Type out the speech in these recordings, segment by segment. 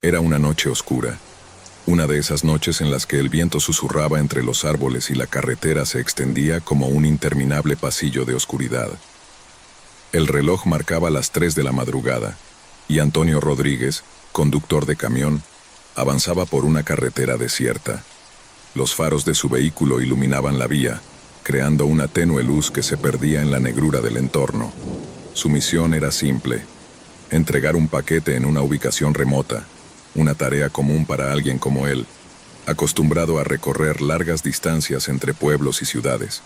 Era una noche oscura, una de esas noches en las que el viento susurraba entre los árboles y la carretera se extendía como un interminable pasillo de oscuridad. El reloj marcaba las 3 de la madrugada, y Antonio Rodríguez, conductor de camión, avanzaba por una carretera desierta. Los faros de su vehículo iluminaban la vía, creando una tenue luz que se perdía en la negrura del entorno. Su misión era simple: entregar un paquete en una ubicación remota, una tarea común para alguien como él, acostumbrado a recorrer largas distancias entre pueblos y ciudades.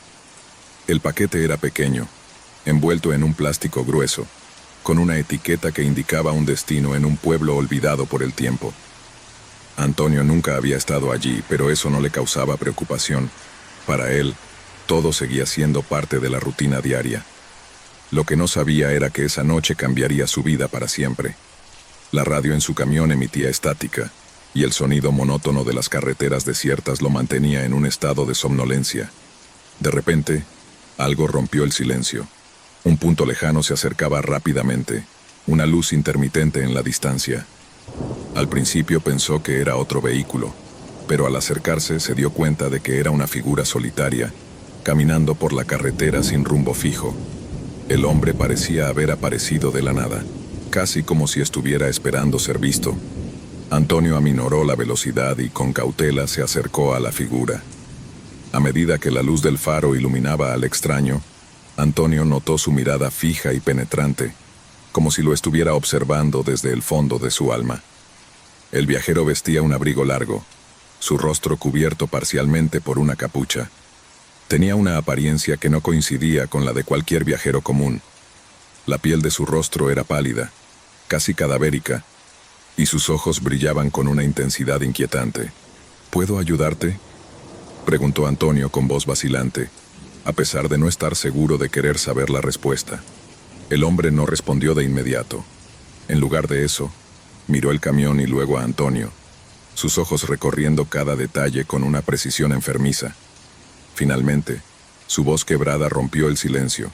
El paquete era pequeño, envuelto en un plástico grueso, con una etiqueta que indicaba un destino en un pueblo olvidado por el tiempo. Antonio nunca había estado allí, pero eso no le causaba preocupación. Para él, todo seguía siendo parte de la rutina diaria. Lo que no sabía era que esa noche cambiaría su vida para siempre. La radio en su camión emitía estática, y el sonido monótono de las carreteras desiertas lo mantenía en un estado de somnolencia. De repente, algo rompió el silencio. Un punto lejano se acercaba rápidamente, una luz intermitente en la distancia. Al principio pensó que era otro vehículo, pero al acercarse se dio cuenta de que era una figura solitaria, caminando por la carretera sin rumbo fijo. El hombre parecía haber aparecido de la nada, casi como si estuviera esperando ser visto. Antonio aminoró la velocidad y con cautela se acercó a la figura. A medida que la luz del faro iluminaba al extraño, Antonio notó su mirada fija y penetrante, como si lo estuviera observando desde el fondo de su alma. El viajero vestía un abrigo largo, su rostro cubierto parcialmente por una capucha. Tenía una apariencia que no coincidía con la de cualquier viajero común. La piel de su rostro era pálida, casi cadavérica, y sus ojos brillaban con una intensidad inquietante. ¿Puedo ayudarte?, preguntó Antonio con voz vacilante, a pesar de no estar seguro de querer saber la respuesta. El hombre no respondió de inmediato. En lugar de eso, miró el camión y luego a Antonio, sus ojos recorriendo cada detalle con una precisión enfermiza. Finalmente, su voz quebrada rompió el silencio,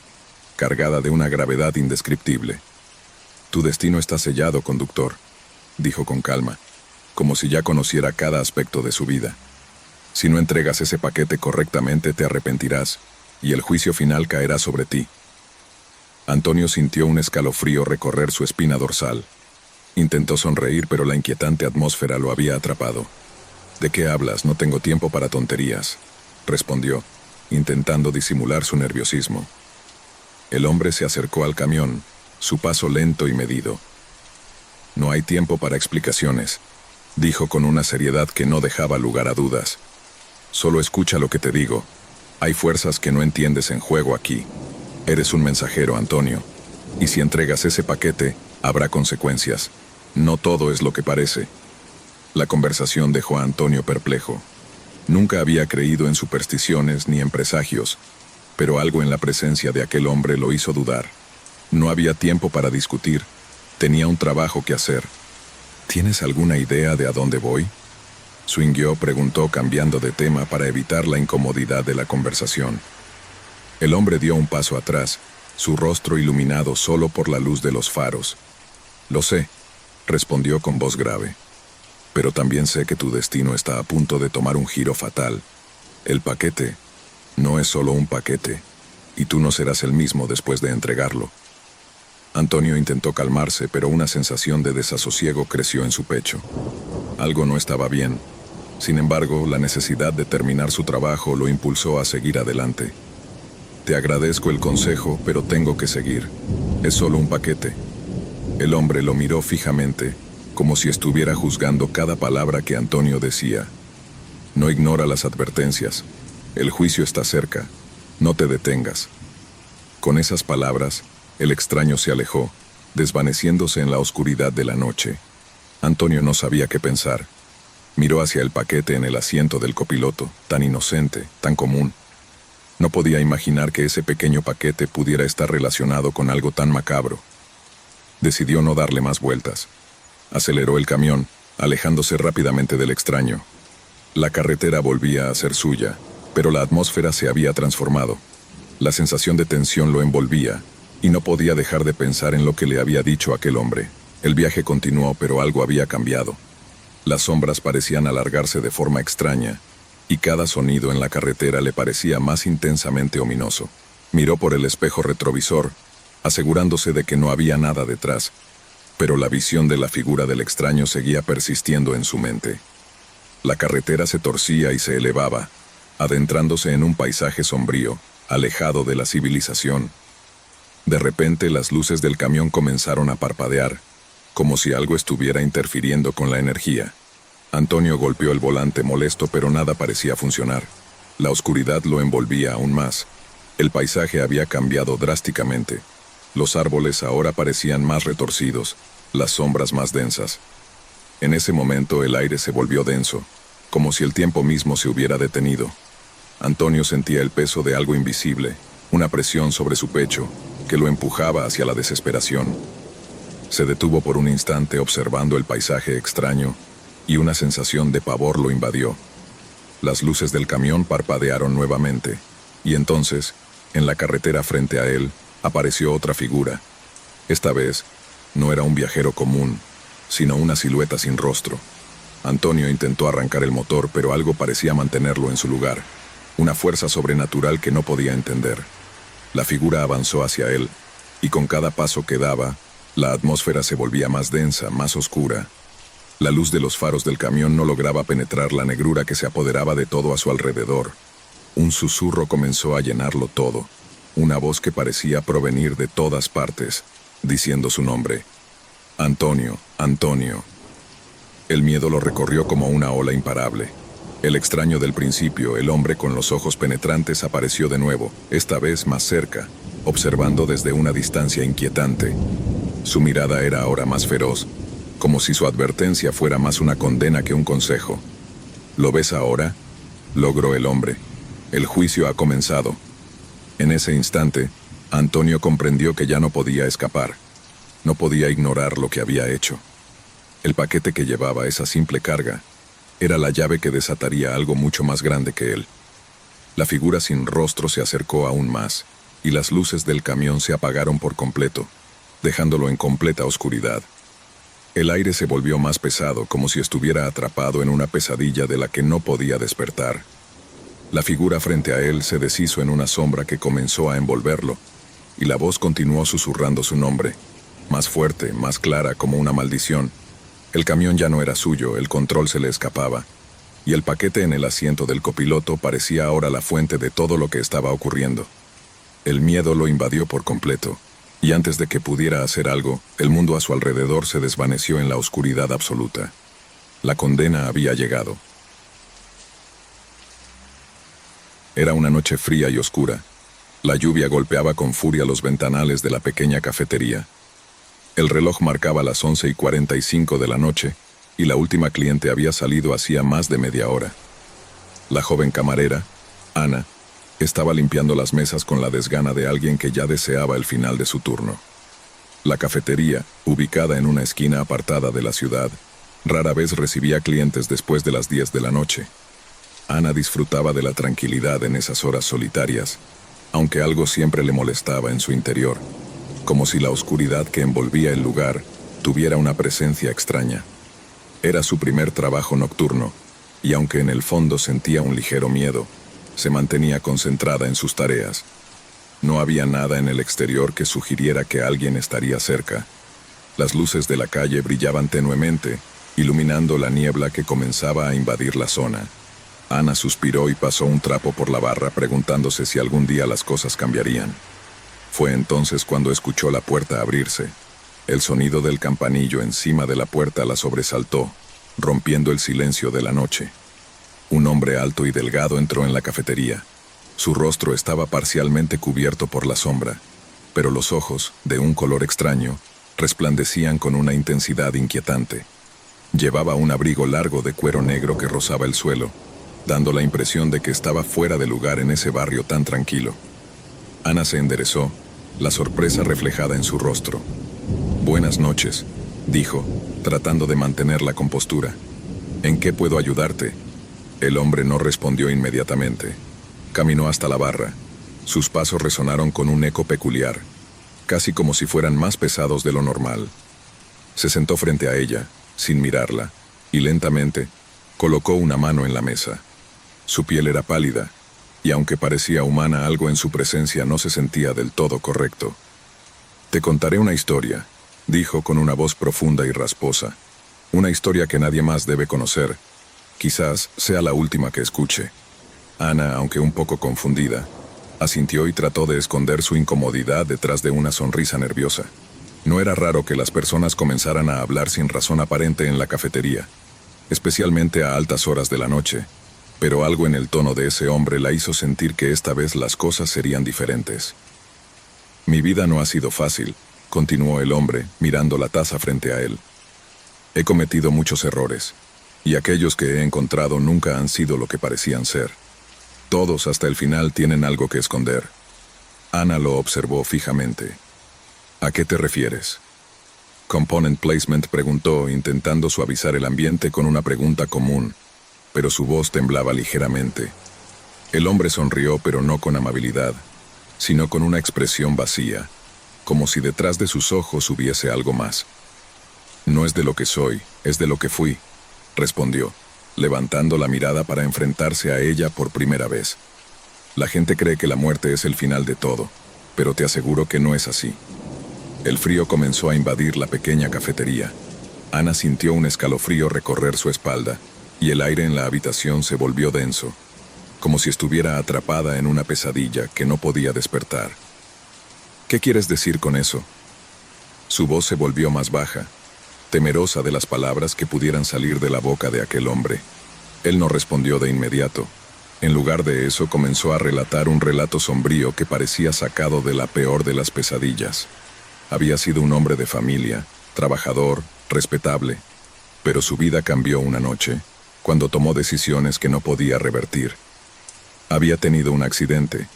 cargada de una gravedad indescriptible. «Tu destino está sellado, conductor», dijo con calma, como si ya conociera cada aspecto de su vida. «Si no entregas ese paquete correctamente te arrepentirás, y el juicio final caerá sobre ti». Antonio sintió un escalofrío recorrer su espina dorsal. Intentó sonreír, pero la inquietante atmósfera lo había atrapado. «¿De qué hablas? No tengo tiempo para tonterías», respondió, intentando disimular su nerviosismo. El hombre se acercó al camión, su paso lento y medido. «No hay tiempo para explicaciones», dijo con una seriedad que no dejaba lugar a dudas. «Solo escucha lo que te digo. Hay fuerzas que no entiendes en juego aquí. Eres un mensajero, Antonio, y si entregas ese paquete, habrá consecuencias. No todo es lo que parece». La conversación dejó a Antonio perplejo. Nunca había creído en supersticiones ni en presagios, pero algo en la presencia de aquel hombre lo hizo dudar. No había tiempo para discutir. Tenía un trabajo que hacer. «¿Tienes alguna idea de a dónde voy?», Swinguió preguntó cambiando de tema para evitar la incomodidad de la conversación. El hombre dio un paso atrás, su rostro iluminado solo por la luz de los faros. «Lo sé», respondió con voz grave. «Pero también sé que tu destino está a punto de tomar un giro fatal. El paquete no es solo un paquete, y tú no serás el mismo después de entregarlo». Antonio intentó calmarse, pero una sensación de desasosiego creció en su pecho. Algo no estaba bien. Sin embargo, la necesidad de terminar su trabajo lo impulsó a seguir adelante. «Te agradezco el consejo, pero tengo que seguir. Es solo un paquete». El hombre lo miró fijamente, como si estuviera juzgando cada palabra que Antonio decía. «No ignora las advertencias. El juicio está cerca. No te detengas». Con esas palabras, el extraño se alejó, desvaneciéndose en la oscuridad de la noche. Antonio no sabía qué pensar. Miró hacia el paquete en el asiento del copiloto, tan inocente, tan común. No podía imaginar que ese pequeño paquete pudiera estar relacionado con algo tan macabro. Decidió no darle más vueltas. Aceleró el camión, alejándose rápidamente del extraño. La carretera volvía a ser suya, pero la atmósfera se había transformado. La sensación de tensión lo envolvía, y no podía dejar de pensar en lo que le había dicho aquel hombre. El viaje continuó, pero algo había cambiado. Las sombras parecían alargarse de forma extraña, y cada sonido en la carretera le parecía más intensamente ominoso. Miró por el espejo retrovisor, asegurándose de que no había nada detrás, pero la visión de la figura del extraño seguía persistiendo en su mente. La carretera se torcía y se elevaba, adentrándose en un paisaje sombrío, alejado de la civilización. De repente las luces del camión comenzaron a parpadear, como si algo estuviera interfiriendo con la energía. Antonio golpeó el volante molesto, pero nada parecía funcionar. La oscuridad lo envolvía aún más. El paisaje había cambiado drásticamente. Los árboles ahora parecían más retorcidos, las sombras más densas. En ese momento el aire se volvió denso, como si el tiempo mismo se hubiera detenido. Antonio sentía el peso de algo invisible, una presión sobre su pecho, que lo empujaba hacia la desesperación. Se detuvo por un instante observando el paisaje extraño, y una sensación de pavor lo invadió. Las luces del camión parpadearon nuevamente, y entonces, en la carretera frente a él, apareció otra figura. Esta vez, no era un viajero común, sino una silueta sin rostro. Antonio intentó arrancar el motor, pero algo parecía mantenerlo en su lugar, una fuerza sobrenatural que no podía entender. La figura avanzó hacia él, y con cada paso que daba, la atmósfera se volvía más densa, más oscura. La luz de los faros del camión no lograba penetrar la negrura que se apoderaba de todo a su alrededor. Un susurro comenzó a llenarlo todo, una voz que parecía provenir de todas partes, diciendo su nombre. Antonio, Antonio. El miedo lo recorrió como una ola imparable. El extraño del principio, el hombre con los ojos penetrantes, apareció de nuevo, esta vez más cerca, observando desde una distancia inquietante. Su mirada era ahora más feroz, como si su advertencia fuera más una condena que un consejo. ¿Lo ves ahora?, logró el hombre. El juicio ha comenzado. En ese instante, Antonio comprendió que ya no podía escapar. No podía ignorar lo que había hecho. El paquete que llevaba, esa simple carga, era la llave que desataría algo mucho más grande que él. La figura sin rostro se acercó aún más, y las luces del camión se apagaron por completo, dejándolo en completa oscuridad. El aire se volvió más pesado, como si estuviera atrapado en una pesadilla de la que no podía despertar. La figura frente a él se deshizo en una sombra que comenzó a envolverlo, y la voz continuó susurrando su nombre, más fuerte, más clara, como una maldición. El camión ya no era suyo, el control se le escapaba, y el paquete en el asiento del copiloto parecía ahora la fuente de todo lo que estaba ocurriendo. El miedo lo invadió por completo, y antes de que pudiera hacer algo, el mundo a su alrededor se desvaneció en la oscuridad absoluta. La condena había llegado. Era una noche fría y oscura. La lluvia golpeaba con furia los ventanales de la pequeña cafetería. El reloj marcaba las 11:45 de la noche, y la última cliente había salido hacía más de media hora. La joven camarera, Ana, estaba limpiando las mesas con la desgana de alguien que ya deseaba el final de su turno. La cafetería, ubicada en una esquina apartada de la ciudad, rara vez recibía clientes después de las 10 de la noche. Ana disfrutaba de la tranquilidad en esas horas solitarias, aunque algo siempre le molestaba en su interior, como si la oscuridad que envolvía el lugar tuviera una presencia extraña. Era su primer trabajo nocturno, y aunque en el fondo sentía un ligero miedo, se mantenía concentrada en sus tareas. No había nada en el exterior que sugiriera que alguien estaría cerca. Las luces de la calle brillaban tenuemente, iluminando la niebla que comenzaba a invadir la zona. Ana suspiró y pasó un trapo por la barra, preguntándose si algún día las cosas cambiarían. Fue entonces cuando escuchó la puerta abrirse. El sonido del campanillo encima de la puerta la sobresaltó, rompiendo el silencio de la noche. Un hombre alto y delgado entró en la cafetería. Su rostro estaba parcialmente cubierto por la sombra, pero los ojos, de un color extraño, resplandecían con una intensidad inquietante. Llevaba un abrigo largo de cuero negro que rozaba el suelo, dando la impresión de que estaba fuera de lugar en ese barrio tan tranquilo. Ana se enderezó, la sorpresa reflejada en su rostro. «Buenas noches», dijo, tratando de mantener la compostura. «¿En qué puedo ayudarte?». El hombre no respondió inmediatamente. Caminó hasta la barra. Sus pasos resonaron con un eco peculiar, casi como si fueran más pesados de lo normal. Se sentó frente a ella, sin mirarla, y lentamente colocó una mano en la mesa. Su piel era pálida, y aunque parecía humana, algo en su presencia no se sentía del todo correcto. «Te contaré una historia», dijo con una voz profunda y rasposa. «Una historia que nadie más debe conocer. Quizás sea la última que escuche». Ana, aunque un poco confundida, asintió y trató de esconder su incomodidad detrás de una sonrisa nerviosa. No era raro que las personas comenzaran a hablar sin razón aparente en la cafetería, especialmente a altas horas de la noche, pero algo en el tono de ese hombre la hizo sentir que esta vez las cosas serían diferentes. «Mi vida no ha sido fácil», continuó el hombre, mirando la taza frente a él. «He cometido muchos errores, y aquellos que he encontrado nunca han sido lo que parecían ser. Todos hasta el final tienen algo que esconder». Ana lo observó fijamente. «¿A qué te refieres?». «Component placement», preguntó, intentando suavizar el ambiente con una pregunta común, pero su voz temblaba ligeramente. El hombre sonrió, pero no con amabilidad, sino con una expresión vacía, como si detrás de sus ojos hubiese algo más. «No es de lo que soy, es de lo que fui», respondió, levantando la mirada para enfrentarse a ella por primera vez. «La gente cree que la muerte es el final de todo, pero te aseguro que no es así». El frío comenzó a invadir la pequeña cafetería. Ana sintió un escalofrío recorrer su espalda, y el aire en la habitación se volvió denso, como si estuviera atrapada en una pesadilla que no podía despertar. «¿Qué quieres decir con eso?». Su voz se volvió más baja, temerosa de las palabras que pudieran salir de la boca de aquel hombre. Él no respondió de inmediato. En lugar de eso, comenzó a relatar un relato sombrío que parecía sacado de la peor de las pesadillas. Había sido un hombre de familia, trabajador, respetable, pero su vida cambió una noche, cuando tomó decisiones que no podía revertir. Había tenido un accidente,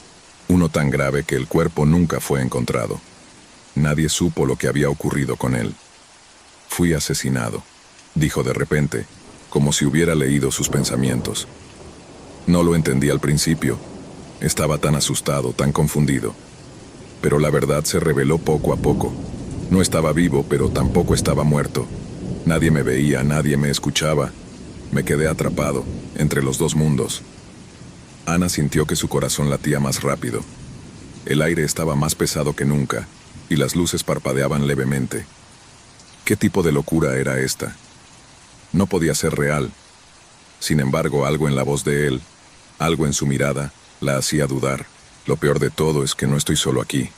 uno tan grave que el cuerpo nunca fue encontrado. Nadie supo lo que había ocurrido con él. «Fui asesinado», dijo de repente, como si hubiera leído sus pensamientos. No lo entendí al principio. Estaba tan asustado, tan confundido. Pero la verdad se reveló poco a poco. No estaba vivo, pero tampoco estaba muerto. Nadie me veía, nadie me escuchaba. Me quedé atrapado, entre los dos mundos. Ana sintió que su corazón latía más rápido. El aire estaba más pesado que nunca, y las luces parpadeaban levemente. ¿Qué tipo de locura era esta? No podía ser real. Sin embargo, algo en la voz de él, algo en su mirada, la hacía dudar. «Lo peor de todo es que no estoy solo aquí.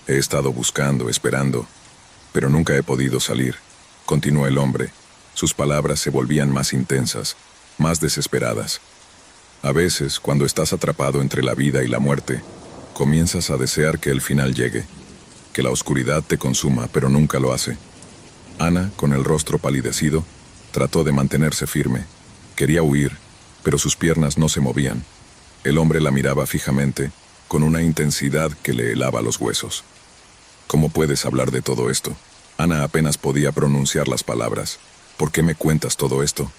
He estado buscando, esperando, pero nunca he podido salir», continuó el hombre. Sus palabras se volvían más intensas, más desesperadas. «A veces, cuando estás atrapado entre la vida y la muerte, comienzas a desear que el final llegue, que la oscuridad te consuma, pero nunca lo hace». Ana, con el rostro palidecido, trató de mantenerse firme. Quería huir, pero sus piernas no se movían. El hombre la miraba fijamente, con una intensidad que le helaba los huesos. «¿Cómo puedes hablar de todo esto?». Ana apenas podía pronunciar las palabras. «¿Por qué me cuentas todo esto?».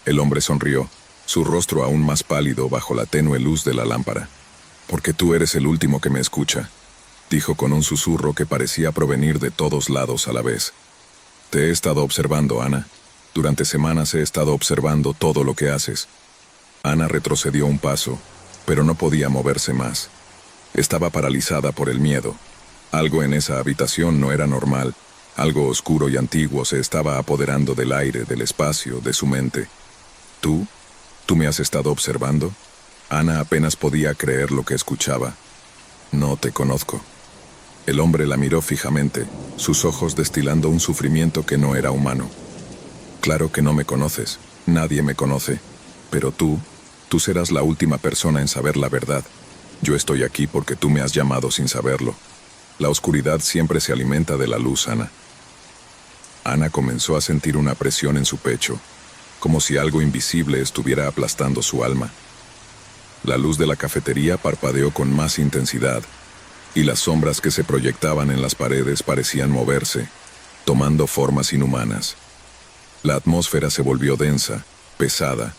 El hombre sonrió, su rostro aún más pálido bajo la tenue luz de la lámpara. «Porque tú eres el último que me escucha», dijo con un susurro que parecía provenir de todos lados a la vez. «Te he estado observando, Ana. Durante semanas he estado observando todo lo que haces». Ana retrocedió un paso, pero no podía moverse más. Estaba paralizada por el miedo. Algo en esa habitación no era normal. Algo oscuro y antiguo se estaba apoderando del aire, del espacio, de su mente. «¿Tú? ¿Tú me has estado observando?». Ana apenas podía creer lo que escuchaba. «No te conozco». El hombre la miró fijamente, sus ojos destilando un sufrimiento que no era humano. «Claro que no me conoces, nadie me conoce, pero tú serás la última persona en saber la verdad. Yo estoy aquí porque tú me has llamado sin saberlo. La oscuridad siempre se alimenta de la luz, Ana». Ana comenzó a sentir una presión en su pecho, como si algo invisible estuviera aplastando su alma. La luz de la cafetería parpadeó con más intensidad, y las sombras que se proyectaban en las paredes parecían moverse, tomando formas inhumanas. La atmósfera se volvió densa, pesada,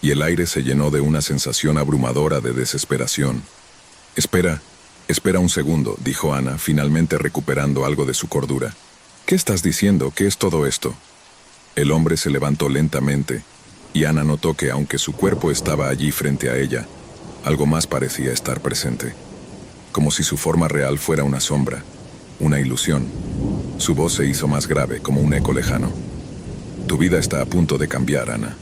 y el aire se llenó de una sensación abrumadora de desesperación. Espera un segundo», dijo Ana, finalmente recuperando algo de su cordura. ¿Qué estás diciendo? ¿Qué es todo esto? El hombre se levantó lentamente, y Ana notó que aunque su cuerpo estaba allí frente a ella, algo más parecía estar presente. Como si su forma real fuera una sombra, una ilusión. Su voz se hizo más grave, como un eco lejano. Tu vida está a punto de cambiar, Ana.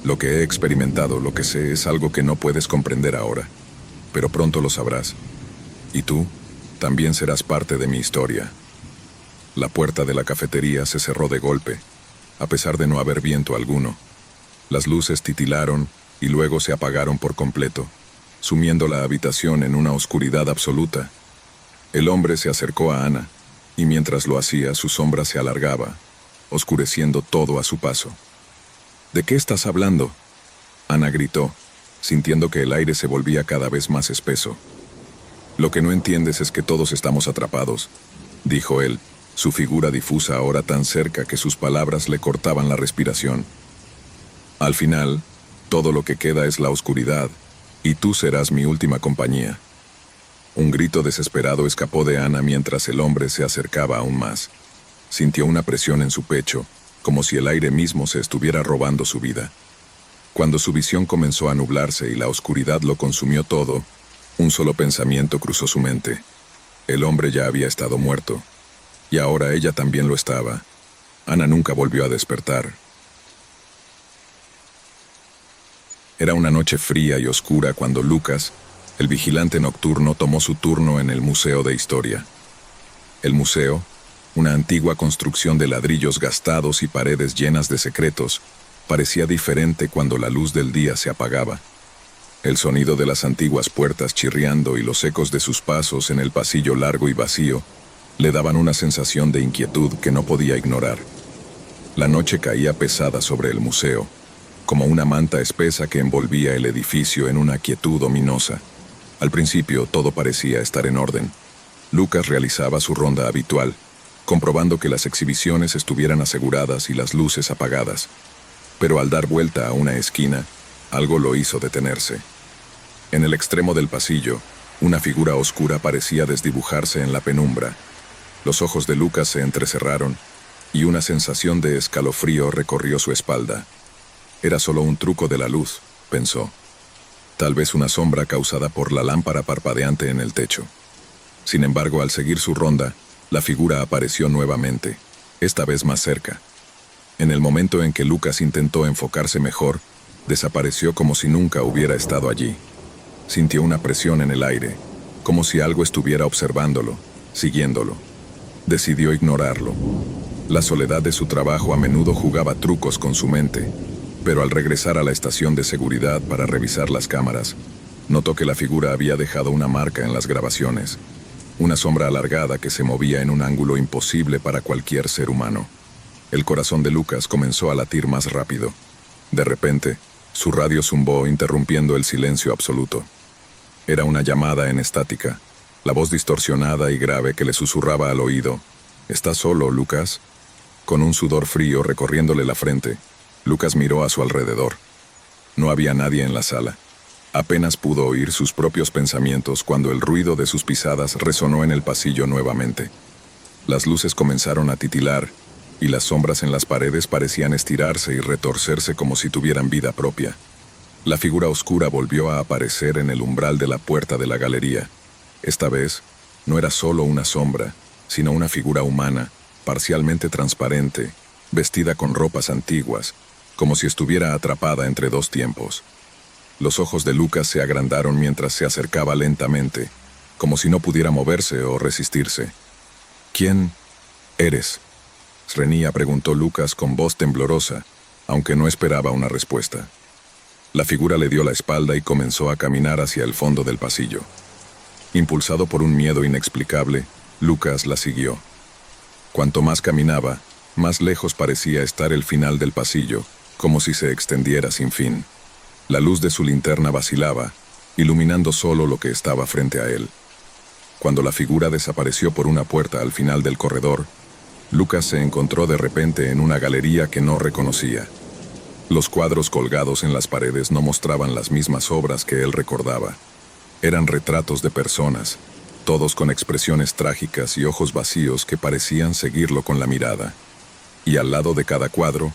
Lo que he experimentado, lo que sé, es algo que no puedes comprender ahora, pero pronto lo sabrás. Y tú también serás parte de mi historia. La puerta de la cafetería se cerró de golpe, a pesar de no haber viento alguno. Las luces titilaron y luego se apagaron por completo, sumiendo la habitación en una oscuridad absoluta. El hombre se acercó a Ana, y mientras lo hacía, su sombra se alargaba, oscureciendo todo a su paso. ¿De qué estás hablando?, Ana gritó, sintiendo que el aire se volvía cada vez más espeso. Lo que no entiendes es que todos estamos atrapados, dijo él, su figura difusa ahora tan cerca que sus palabras le cortaban la respiración. Al final, todo lo que queda es la oscuridad, y tú serás mi última compañía. Un grito desesperado escapó de Ana mientras el hombre se acercaba aún más. Sintió una presión en su pecho, como si el aire mismo se estuviera robando su vida. Cuando su visión comenzó a nublarse y la oscuridad lo consumió todo, un solo pensamiento cruzó su mente. El hombre ya había estado muerto, y ahora ella también lo estaba. Ana nunca volvió a despertar. Era una noche fría y oscura cuando Lucas, el vigilante nocturno, tomó su turno en el Museo de Historia. El museo, una antigua construcción de ladrillos gastados y paredes llenas de secretos, parecía diferente cuando la luz del día se apagaba. El sonido de las antiguas puertas chirriando y los ecos de sus pasos en el pasillo largo y vacío le daban una sensación de inquietud que no podía ignorar. La noche caía pesada sobre el museo, como una manta espesa que envolvía el edificio en una quietud ominosa. Al principio todo parecía estar en orden. Lucas realizaba su ronda habitual, comprobando que las exhibiciones estuvieran aseguradas y las luces apagadas. Pero al dar vuelta a una esquina, algo lo hizo detenerse. En el extremo del pasillo, una figura oscura parecía desdibujarse en la penumbra. Los ojos de Lucas se entrecerraron, y una sensación de escalofrío recorrió su espalda. Era solo un truco de la luz, pensó. Tal vez una sombra causada por la lámpara parpadeante en el techo. Sin embargo, al seguir su ronda, la figura apareció nuevamente, esta vez más cerca. En el momento en que Lucas intentó enfocarse mejor, desapareció como si nunca hubiera estado allí. Sintió una presión en el aire, como si algo estuviera observándolo, siguiéndolo. Decidió ignorarlo. La soledad de su trabajo a menudo jugaba trucos con su mente, pero al regresar a la estación de seguridad para revisar las cámaras, notó que la figura había dejado una marca en las grabaciones, una sombra alargada que se movía en un ángulo imposible para cualquier ser humano. El corazón de Lucas comenzó a latir más rápido. De repente, su radio zumbó, interrumpiendo el silencio absoluto. Era una llamada en estática, la voz distorsionada y grave que le susurraba al oído. ¿Estás solo, Lucas? Con un sudor frío recorriéndole la frente, Lucas miró a su alrededor. No había nadie en la sala. Apenas pudo oír sus propios pensamientos cuando el ruido de sus pisadas resonó en el pasillo nuevamente. Las luces comenzaron a titilar, y las sombras en las paredes parecían estirarse y retorcerse como si tuvieran vida propia. La figura oscura volvió a aparecer en el umbral de la puerta de la galería. Esta vez, no era solo una sombra, sino una figura humana, parcialmente transparente, vestida con ropas antiguas, como si estuviera atrapada entre dos tiempos. Los ojos de Lucas se agrandaron mientras se acercaba lentamente, como si no pudiera moverse o resistirse. ¿Quién eres?, Srenia preguntó Lucas con voz temblorosa, aunque no esperaba una respuesta. La figura le dio la espalda y comenzó a caminar hacia el fondo del pasillo. Impulsado por un miedo inexplicable, Lucas la siguió. Cuanto más caminaba, más lejos parecía estar el final del pasillo, como si se extendiera sin fin. La luz de su linterna vacilaba, iluminando solo lo que estaba frente a él. Cuando la figura desapareció por una puerta al final del corredor, Lucas se encontró de repente en una galería que no reconocía. Los cuadros colgados en las paredes no mostraban las mismas obras que él recordaba. Eran retratos de personas, todos con expresiones trágicas y ojos vacíos que parecían seguirlo con la mirada. Y al lado de cada cuadro,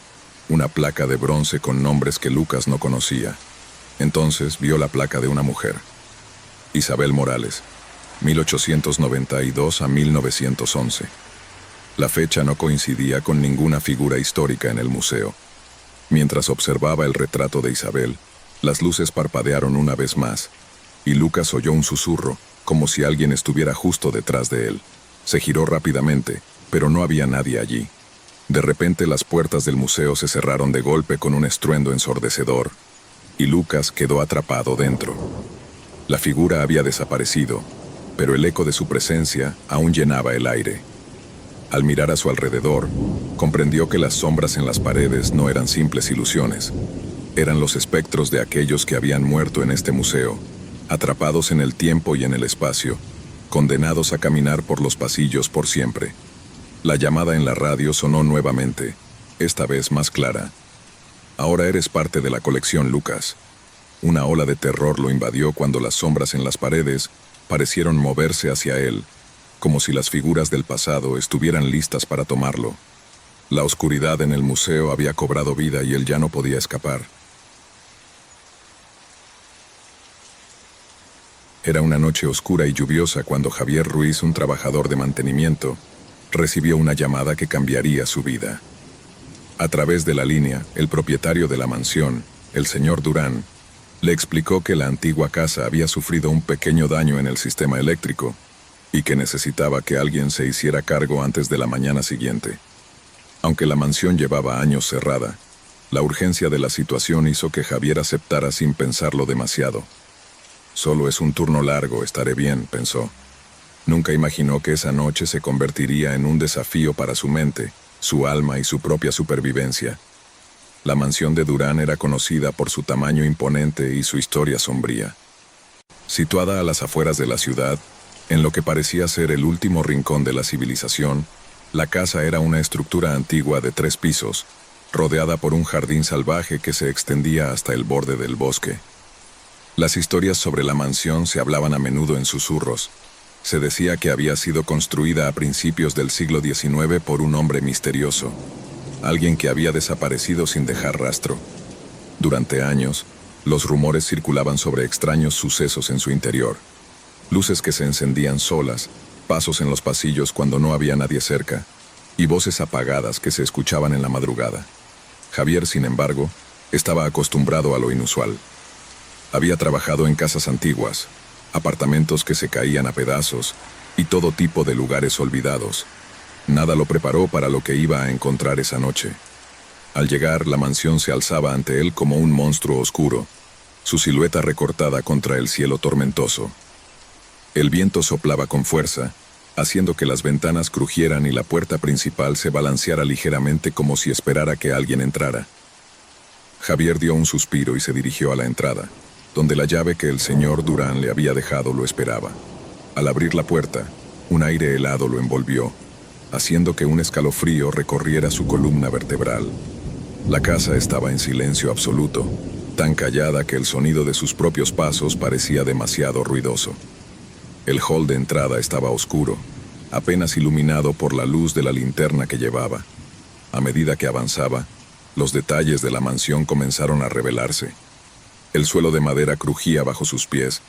una placa de bronce con nombres que Lucas no conocía. Entonces vio la placa de una mujer. Isabel Morales, 1892 a 1911. La fecha no coincidía con ninguna figura histórica en el museo. Mientras observaba el retrato de Isabel, las luces parpadearon una vez más, y Lucas oyó un susurro, como si alguien estuviera justo detrás de él. Se giró rápidamente, pero no había nadie allí. De repente las puertas del museo se cerraron de golpe con un estruendo ensordecedor, y Lucas quedó atrapado dentro. La figura había desaparecido, pero el eco de su presencia aún llenaba el aire. Al mirar a su alrededor, comprendió que las sombras en las paredes no eran simples ilusiones. Eran los espectros de aquellos que habían muerto en este museo, atrapados en el tiempo y en el espacio, condenados a caminar por los pasillos por siempre. La llamada en la radio sonó nuevamente, esta vez más clara. Ahora eres parte de la colección, Lucas. Una ola de terror lo invadió cuando las sombras en las paredes parecieron moverse hacia él, como si las figuras del pasado estuvieran listas para tomarlo. La oscuridad en el museo había cobrado vida y él ya no podía escapar. Era una noche oscura y lluviosa cuando Javier Ruiz, un trabajador de mantenimiento, recibió una llamada que cambiaría su vida. A través de la línea, el propietario de la mansión, el señor Durán, le explicó que la antigua casa había sufrido un pequeño daño en el sistema eléctrico y que necesitaba que alguien se hiciera cargo antes de la mañana siguiente. Aunque la mansión llevaba años cerrada, la urgencia de la situación hizo que Javier aceptara sin pensarlo demasiado. Solo es un turno largo, estaré bien, pensó. Nunca imaginó que esa noche se convertiría en un desafío para su mente, su alma y su propia supervivencia. La mansión de Durán era conocida por su tamaño imponente y su historia sombría. Situada a las afueras de la ciudad, en lo que parecía ser el último rincón de la civilización, la casa era una estructura antigua de 3 pisos, rodeada por un jardín salvaje que se extendía hasta el borde del bosque. Las historias sobre la mansión se hablaban a menudo en susurros. Se decía que había sido construida a principios del siglo XIX por un hombre misterioso, alguien que había desaparecido sin dejar rastro. Durante años, los rumores circulaban sobre extraños sucesos en su interior. Luces que se encendían solas, pasos en los pasillos cuando no había nadie cerca, y voces apagadas que se escuchaban en la madrugada. Javier, sin embargo, estaba acostumbrado a lo inusual. Había trabajado en casas antiguas, apartamentos que se caían a pedazos y todo tipo de lugares olvidados. Nada lo preparó para lo que iba a encontrar esa noche. Al llegar, la mansión se alzaba ante él como un monstruo oscuro, su silueta recortada contra el cielo tormentoso. El viento soplaba con fuerza, haciendo que las ventanas crujieran y la puerta principal se balanceara ligeramente como si esperara que alguien entrara. Javier dio un suspiro y se dirigió a la entrada, donde la llave que el señor Durán le había dejado lo esperaba. Al abrir la puerta, un aire helado lo envolvió, haciendo que un escalofrío recorriera su columna vertebral. La casa estaba en silencio absoluto, tan callada que el sonido de sus propios pasos parecía demasiado ruidoso. El hall de entrada estaba oscuro, apenas iluminado por la luz de la linterna que llevaba. A medida que avanzaba, los detalles de la mansión comenzaron a revelarse. El suelo de madera crujía bajo sus pies,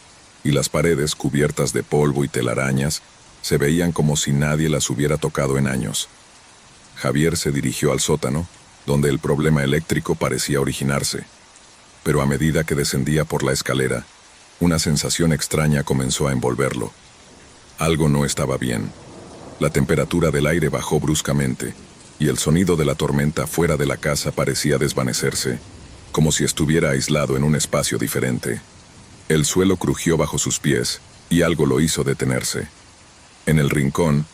y las paredes, cubiertas de polvo y telarañas, se veían como si nadie las hubiera tocado en años. Javier se dirigió al sótano, donde el problema eléctrico parecía originarse. Pero a medida que descendía por la escalera, una sensación extraña comenzó a envolverlo. Algo no estaba bien. La temperatura del aire bajó bruscamente, y el sonido de la tormenta fuera de la casa parecía desvanecerse, como si estuviera aislado en un espacio diferente. El suelo crujió bajo sus pies, y algo lo hizo detenerse. En el rincón,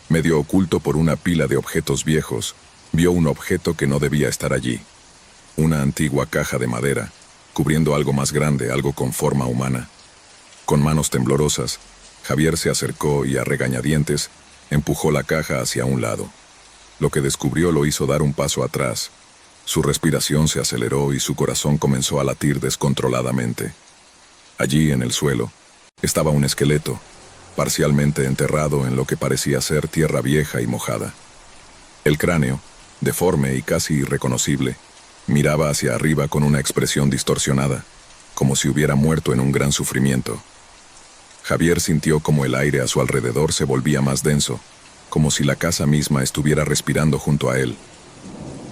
medio oculto por una pila de objetos viejos, vio un objeto que no debía estar allí. Una antigua caja de madera, cubriendo algo más grande, algo con forma humana. Con manos temblorosas, Javier se acercó y, a regañadientes, empujó la caja hacia un lado. Lo que descubrió lo hizo dar un paso atrás. Su respiración se aceleró y su corazón comenzó a latir descontroladamente. Allí, en el suelo, estaba un esqueleto, parcialmente enterrado en lo que parecía ser tierra vieja y mojada. El cráneo, deforme y casi irreconocible, miraba hacia arriba con una expresión distorsionada, como si hubiera muerto en un gran sufrimiento. Javier sintió como el aire a su alrededor se volvía más denso, como si la casa misma estuviera respirando junto a él.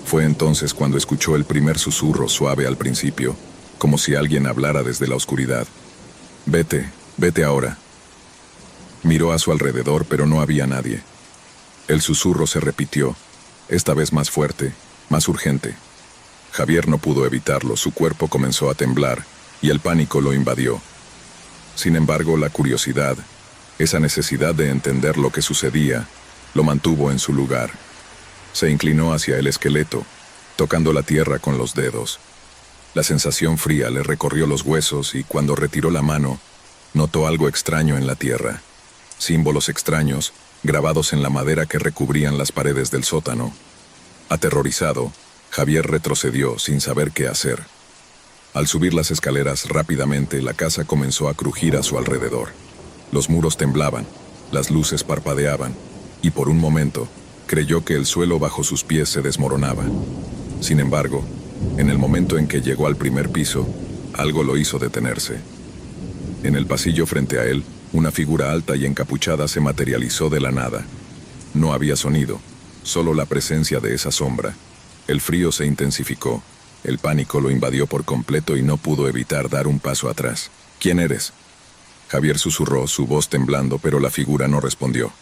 Fue entonces cuando escuchó el primer susurro suave al principio, como si alguien hablara desde la oscuridad. «Vete, vete ahora». Miró a su alrededor, pero no había nadie. El susurro se repitió, esta vez más fuerte, más urgente. Javier no pudo evitarlo, su cuerpo comenzó a temblar, y el pánico lo invadió. Sin embargo, la curiosidad, esa necesidad de entender lo que sucedía, lo mantuvo en su lugar. Se inclinó hacia el esqueleto, tocando la tierra con los dedos. La sensación fría le recorrió los huesos y cuando retiró la mano, notó algo extraño en la tierra. Símbolos extraños, grabados en la madera que recubrían las paredes del sótano. Aterrorizado, Javier retrocedió sin saber qué hacer. Al subir las escaleras rápidamente, la casa comenzó a crujir a su alrededor. Los muros temblaban, las luces parpadeaban, y por un momento, creyó que el suelo bajo sus pies se desmoronaba. Sin embargo, en el momento en que llegó al primer piso, algo lo hizo detenerse. En el pasillo frente a él, una figura alta y encapuchada se materializó de la nada. No había sonido, solo la presencia de esa sombra. El frío se intensificó, el pánico lo invadió por completo y no pudo evitar dar un paso atrás. «¿Quién eres?». Javier susurró, su voz temblando, pero la figura no respondió.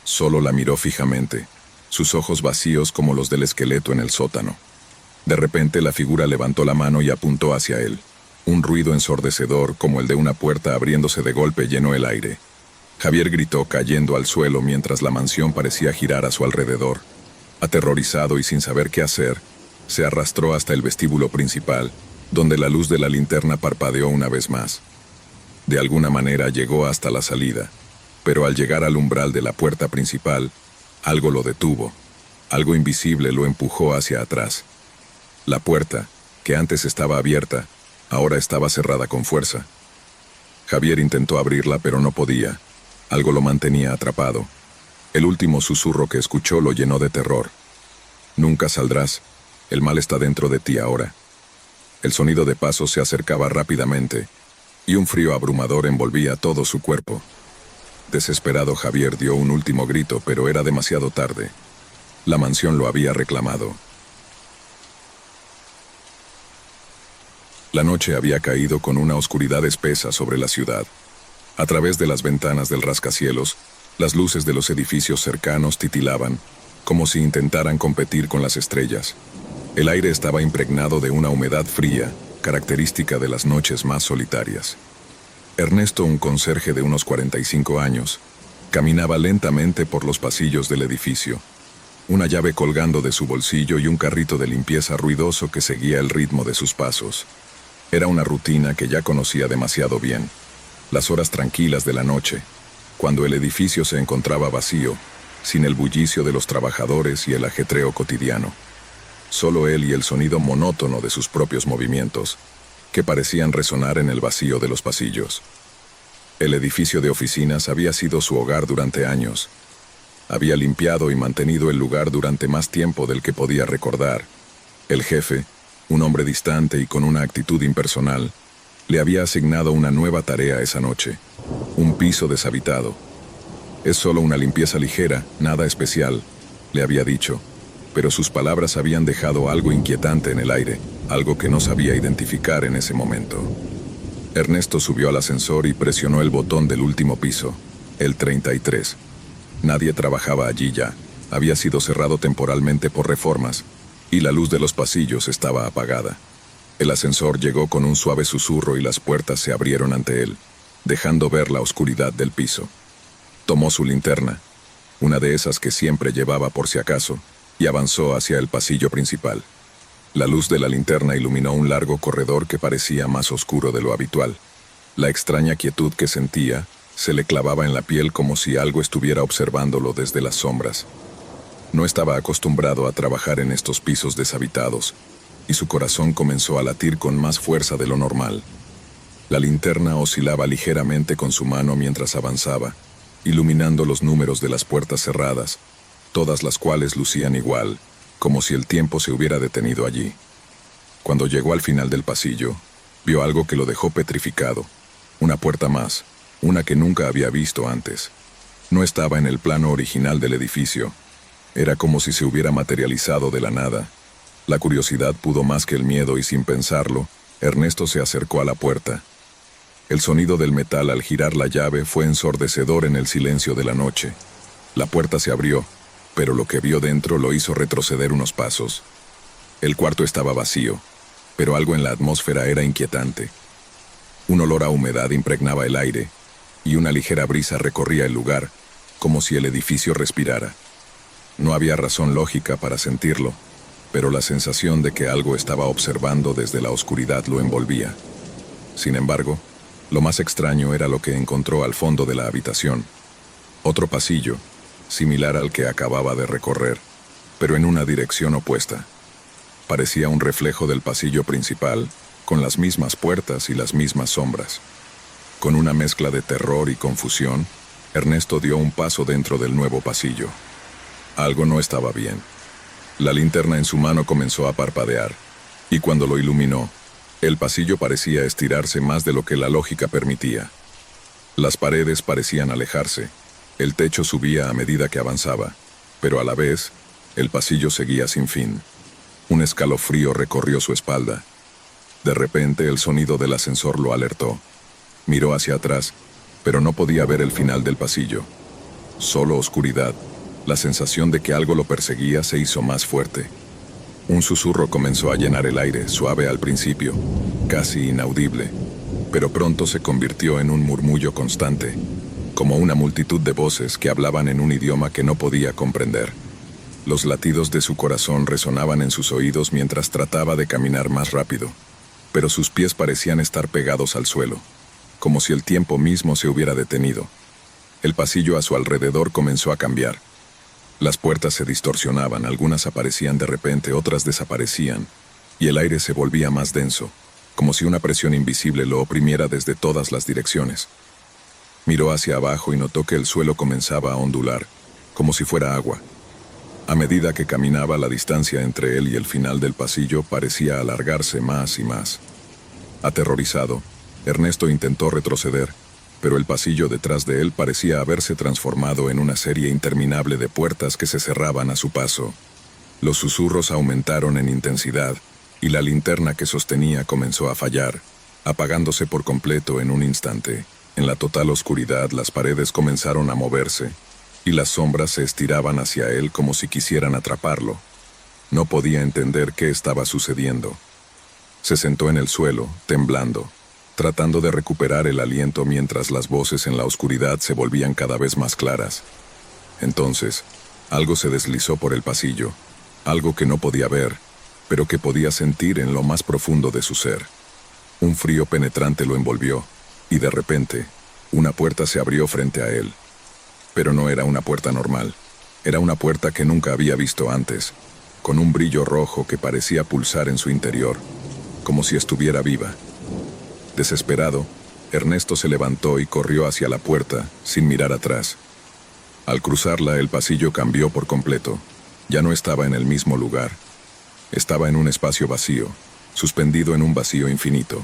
Solo la miró fijamente, sus ojos vacíos como los del esqueleto en el sótano. De repente la figura levantó la mano y apuntó hacia él. Un ruido ensordecedor, como el de una puerta abriéndose de golpe, llenó el aire. Javier gritó cayendo al suelo mientras la mansión parecía girar a su alrededor. Aterrorizado y sin saber qué hacer, se arrastró hasta el vestíbulo principal, donde la luz de la linterna parpadeó una vez más. De alguna manera llegó hasta la salida, pero al llegar al umbral de la puerta principal, algo lo detuvo. Algo invisible lo empujó hacia atrás. La puerta, que antes estaba abierta, ahora estaba cerrada con fuerza. Javier intentó abrirla, pero no podía. Algo lo mantenía atrapado. El último susurro que escuchó lo llenó de terror. «Nunca saldrás. El mal está dentro de ti ahora». El sonido de pasos se acercaba rápidamente, y un frío abrumador envolvía todo su cuerpo. Desesperado, Javier dio un último grito, pero era demasiado tarde. La mansión lo había reclamado. La noche había caído con una oscuridad espesa sobre la ciudad. A través de las ventanas del rascacielos, las luces de los edificios cercanos titilaban, como si intentaran competir con las estrellas. El aire estaba impregnado de una humedad fría, característica de las noches más solitarias. Ernesto, un conserje de unos 45 años, caminaba lentamente por los pasillos del edificio, una llave colgando de su bolsillo y un carrito de limpieza ruidoso que seguía el ritmo de sus pasos. Era una rutina que ya conocía demasiado bien. Las horas tranquilas de la noche, cuando el edificio se encontraba vacío, sin el bullicio de los trabajadores y el ajetreo cotidiano. Solo él y el sonido monótono de sus propios movimientos, que parecían resonar en el vacío de los pasillos. El edificio de oficinas había sido su hogar durante años. Había limpiado y mantenido el lugar durante más tiempo del que podía recordar. El jefe, un hombre distante y con una actitud impersonal, le había asignado una nueva tarea esa noche: un piso deshabitado. «Es solo una limpieza ligera, nada especial», le había dicho, pero sus palabras habían dejado algo inquietante en el aire, algo que no sabía identificar en ese momento. Ernesto subió al ascensor y presionó el botón del último piso, el 33. Nadie trabajaba allí ya, había sido cerrado temporalmente por reformas, y la luz de los pasillos estaba apagada. El ascensor llegó con un suave susurro y las puertas se abrieron ante él, dejando ver la oscuridad del piso. Tomó su linterna, una de esas que siempre llevaba por si acaso, y avanzó hacia el pasillo principal. La luz de la linterna iluminó un largo corredor que parecía más oscuro de lo habitual. La extraña quietud que sentía se le clavaba en la piel como si algo estuviera observándolo desde las sombras. No estaba acostumbrado a trabajar en estos pisos deshabitados, y su corazón comenzó a latir con más fuerza de lo normal. La linterna oscilaba ligeramente con su mano mientras avanzaba, iluminando los números de las puertas cerradas, todas las cuales lucían igual, como si el tiempo se hubiera detenido allí. Cuando llegó al final del pasillo, vio algo que lo dejó petrificado. Una puerta más, una que nunca había visto antes. No estaba en el plano original del edificio. Era como si se hubiera materializado de la nada. La curiosidad pudo más que el miedo y sin pensarlo, Ernesto se acercó a la puerta. El sonido del metal al girar la llave fue ensordecedor en el silencio de la noche. La puerta se abrió, pero lo que vio dentro lo hizo retroceder unos pasos. El cuarto estaba vacío, pero algo en la atmósfera era inquietante. Un olor a humedad impregnaba el aire, y una ligera brisa recorría el lugar, como si el edificio respirara. No había razón lógica para sentirlo, pero la sensación de que algo estaba observando desde la oscuridad lo envolvía. Sin embargo, lo más extraño era lo que encontró al fondo de la habitación. Otro pasillo, similar al que acababa de recorrer, pero en una dirección opuesta. Parecía un reflejo del pasillo principal, con las mismas puertas y las mismas sombras. Con una mezcla de terror y confusión, Ernesto dio un paso dentro del nuevo pasillo. Algo no estaba bien. La linterna en su mano comenzó a parpadear, y cuando lo iluminó, el pasillo parecía estirarse más de lo que la lógica permitía. Las paredes parecían alejarse, el techo subía a medida que avanzaba, pero a la vez, el pasillo seguía sin fin. Un escalofrío recorrió su espalda. De repente el sonido del ascensor lo alertó. Miró hacia atrás, pero no podía ver el final del pasillo. Solo oscuridad. La sensación de que algo lo perseguía se hizo más fuerte. Un susurro comenzó a llenar el aire, suave al principio, casi inaudible, pero pronto se convirtió en un murmullo constante, como una multitud de voces que hablaban en un idioma que no podía comprender. Los latidos de su corazón resonaban en sus oídos mientras trataba de caminar más rápido, pero sus pies parecían estar pegados al suelo, como si el tiempo mismo se hubiera detenido. El pasillo a su alrededor comenzó a cambiar. Las puertas se distorsionaban, algunas aparecían de repente, otras desaparecían, y el aire se volvía más denso, como si una presión invisible lo oprimiera desde todas las direcciones. Miró hacia abajo y notó que el suelo comenzaba a ondular, como si fuera agua. A medida que caminaba, la distancia entre él y el final del pasillo parecía alargarse más y más. Aterrorizado, Ernesto intentó retroceder, pero el pasillo detrás de él parecía haberse transformado en una serie interminable de puertas que se cerraban a su paso. Los susurros aumentaron en intensidad, y la linterna que sostenía comenzó a fallar, apagándose por completo en un instante. En la total oscuridad, las paredes comenzaron a moverse, y las sombras se estiraban hacia él como si quisieran atraparlo. No podía entender qué estaba sucediendo. Se sentó en el suelo, temblando, tratando de recuperar el aliento mientras las voces en la oscuridad se volvían cada vez más claras. Entonces, algo se deslizó por el pasillo, algo que no podía ver, pero que podía sentir en lo más profundo de su ser. Un frío penetrante lo envolvió, y de repente, una puerta se abrió frente a él. Pero no era una puerta normal, era una puerta que nunca había visto antes, con un brillo rojo que parecía pulsar en su interior, como si estuviera viva. Desesperado, Ernesto se levantó y corrió hacia la puerta, sin mirar atrás. Al cruzarla, el pasillo cambió por completo. Ya no estaba en el mismo lugar. Estaba en un espacio vacío, suspendido en un vacío infinito.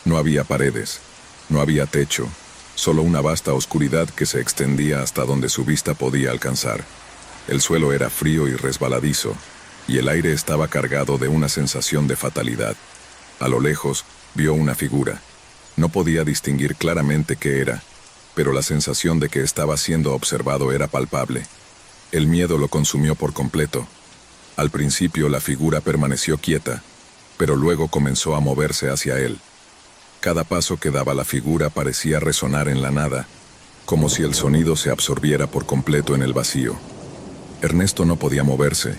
No había paredes, no había techo, solo una vasta oscuridad que se extendía hasta donde su vista podía alcanzar. El suelo era frío y resbaladizo, y el aire estaba cargado de una sensación de fatalidad. A lo lejos, vio una figura. No podía distinguir claramente qué era, pero la sensación de que estaba siendo observado era palpable. El miedo lo consumió por completo. Al principio la figura permaneció quieta, pero luego comenzó a moverse hacia él. Cada paso que daba la figura parecía resonar en la nada, como si el sonido se absorbiera por completo en el vacío. Ernesto no podía moverse.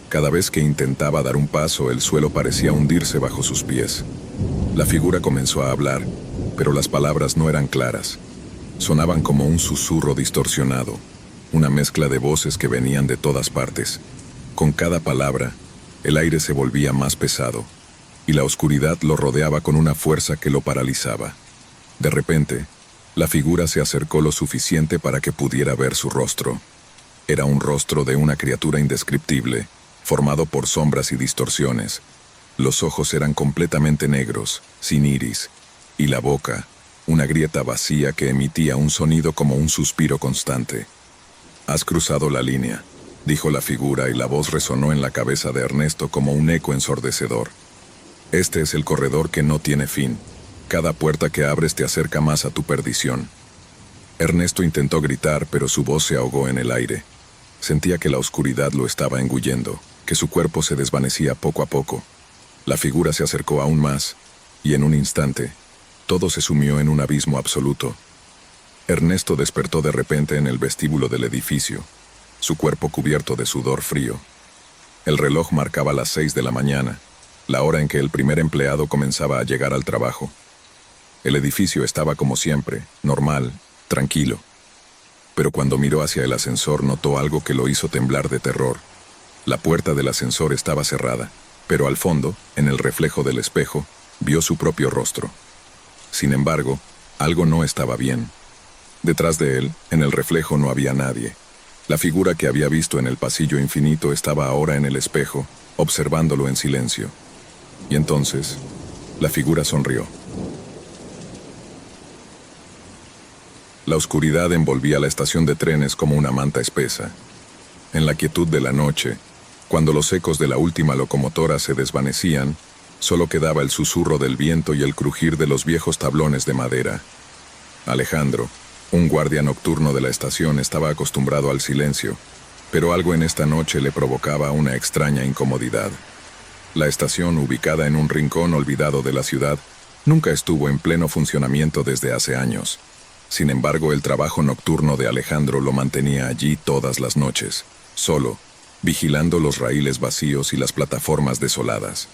Cada vez que intentaba dar un paso, el suelo parecía hundirse bajo sus pies. La figura comenzó a hablar, pero las palabras no eran claras. Sonaban como un susurro distorsionado, una mezcla de voces que venían de todas partes. Con cada palabra, el aire se volvía más pesado, y la oscuridad lo rodeaba con una fuerza que lo paralizaba. De repente, La figura se acercó lo suficiente para que pudiera ver su rostro. Era un rostro de una criatura indescriptible, formado por sombras y distorsiones. Los ojos eran completamente negros, sin iris, y la boca, una grieta vacía que emitía un sonido como un suspiro constante. «Has cruzado la línea», dijo la figura, y la voz resonó en la cabeza de Ernesto como un eco ensordecedor. «Este es el corredor que no tiene fin. Cada puerta que abres te acerca más a tu perdición». Ernesto intentó gritar, pero su voz se ahogó en el aire. Sentía que la oscuridad lo estaba engullendo, que su cuerpo se desvanecía poco a poco. La figura se acercó aún más, y en un instante, todo se sumió en un abismo absoluto. Ernesto despertó de repente en el vestíbulo del edificio, su cuerpo cubierto de sudor frío. El reloj marcaba las 6 de la mañana, la hora en que el primer empleado comenzaba a llegar al trabajo. El edificio estaba como siempre, normal, tranquilo. Pero cuando miró hacia el ascensor notó algo que lo hizo temblar de terror. La puerta del ascensor estaba cerrada, pero al fondo, en el reflejo del espejo, vio su propio rostro. Sin embargo, algo no estaba bien. Detrás de él, en el reflejo, no había nadie. La figura que había visto en el pasillo infinito estaba ahora en el espejo, observándolo en silencio. Y entonces, la figura sonrió. La oscuridad envolvía la estación de trenes como una manta espesa. En la quietud de la noche, cuando los ecos de la última locomotora se desvanecían, solo quedaba el susurro del viento y el crujir de los viejos tablones de madera. Alejandro, un guardia nocturno de la estación, estaba acostumbrado al silencio, pero algo en esta noche le provocaba una extraña incomodidad. La estación, ubicada en un rincón olvidado de la ciudad, nunca estuvo en pleno funcionamiento desde hace años. Sin embargo, el trabajo nocturno de Alejandro lo mantenía allí todas las noches, solo, vigilando los raíles vacíos y las plataformas desoladas.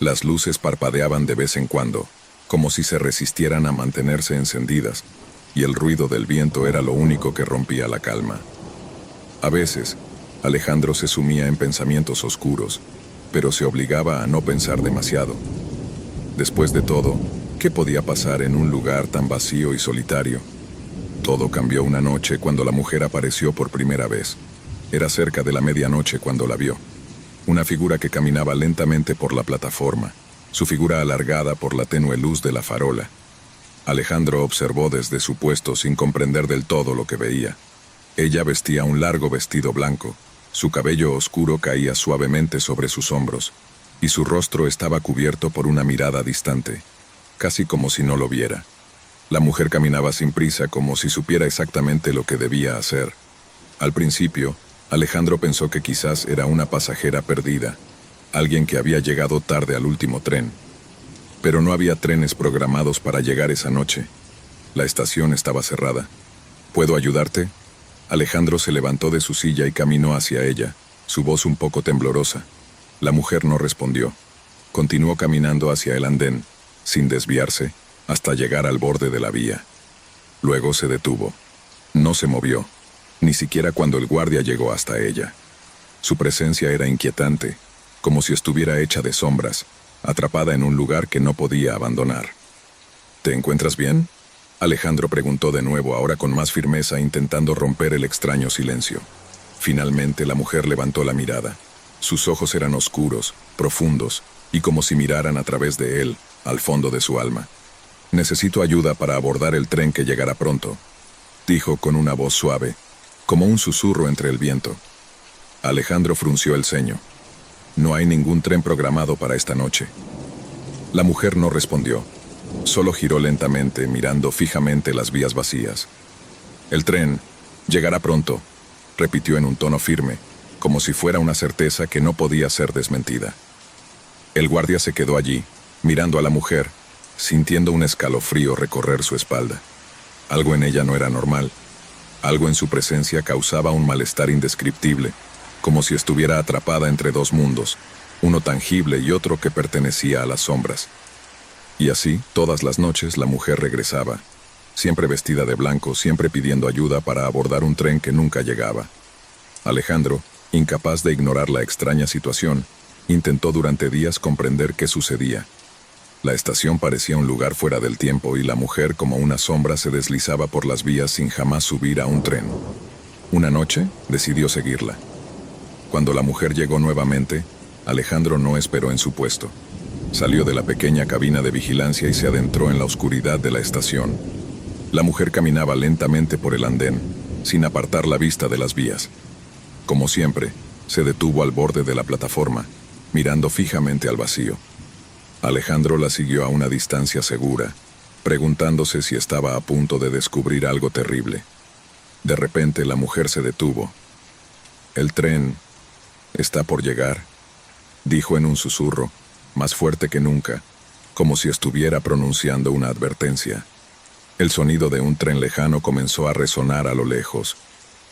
Las luces parpadeaban de vez en cuando, como si se resistieran a mantenerse encendidas, y el ruido del viento era lo único que rompía la calma. A veces, Alejandro se sumía en pensamientos oscuros, pero se obligaba a no pensar demasiado. Después de todo, ¿qué podía pasar en un lugar tan vacío y solitario? Todo cambió una noche cuando la mujer apareció por primera vez. Era cerca de la medianoche cuando la vio. Una figura que caminaba lentamente por la plataforma, su figura alargada por la tenue luz de la farola. Alejandro observó desde su puesto sin comprender del todo lo que veía. Ella vestía un largo vestido blanco, su cabello oscuro caía suavemente sobre sus hombros, y su rostro estaba cubierto por una mirada distante, casi como si no lo viera. La mujer caminaba sin prisa, como si supiera exactamente lo que debía hacer. Al principio, Alejandro pensó que quizás era una pasajera perdida, alguien que había llegado tarde al último tren. Pero no había trenes programados para llegar esa noche. La estación estaba cerrada. ¿Puedo ayudarte? Alejandro se levantó de su silla y caminó hacia ella, su voz un poco temblorosa. La mujer no respondió. Continuó caminando hacia el andén, sin desviarse, hasta llegar al borde de la vía. Luego se detuvo. No se movió, ni siquiera cuando el guardia llegó hasta ella. Su presencia era inquietante, como si estuviera hecha de sombras, atrapada en un lugar que no podía abandonar. ¿Te encuentras bien?, Alejandro preguntó de nuevo, ahora con más firmeza, intentando romper el extraño silencio. Finalmente la mujer levantó la mirada. Sus ojos eran oscuros, profundos, y como si miraran a través de él, al fondo de su alma. «Necesito ayuda para abordar el tren que llegará pronto», dijo con una voz suave, como un susurro entre el viento. Alejandro frunció el ceño. «No hay ningún tren programado para esta noche». La mujer no respondió. Solo giró lentamente, mirando fijamente las vías vacías. «El tren llegará pronto», repitió en un tono firme, como si fuera una certeza que no podía ser desmentida. El guardia se quedó allí, mirando a la mujer, sintiendo un escalofrío recorrer su espalda. Algo en ella no era normal. Algo en su presencia causaba un malestar indescriptible, como si estuviera atrapada entre dos mundos, uno tangible y otro que pertenecía a las sombras. Y así, todas las noches, la mujer regresaba, siempre vestida de blanco, siempre pidiendo ayuda para abordar un tren que nunca llegaba. Alejandro, incapaz de ignorar la extraña situación, intentó durante días comprender qué sucedía. La estación parecía un lugar fuera del tiempo y la mujer como una sombra se deslizaba por las vías sin jamás subir a un tren. Una noche decidió seguirla. Cuando la mujer llegó nuevamente, Alejandro no esperó en su puesto. Salió de la pequeña cabina de vigilancia y se adentró en la oscuridad de la estación. La mujer caminaba lentamente por el andén, sin apartar la vista de las vías. Como siempre, se detuvo al borde de la plataforma, mirando fijamente al vacío. Alejandro la siguió a una distancia segura, preguntándose si estaba a punto de descubrir algo terrible. De repente la mujer se detuvo. «El tren está por llegar», dijo en un susurro, más fuerte que nunca, como si estuviera pronunciando una advertencia. El sonido de un tren lejano comenzó a resonar a lo lejos,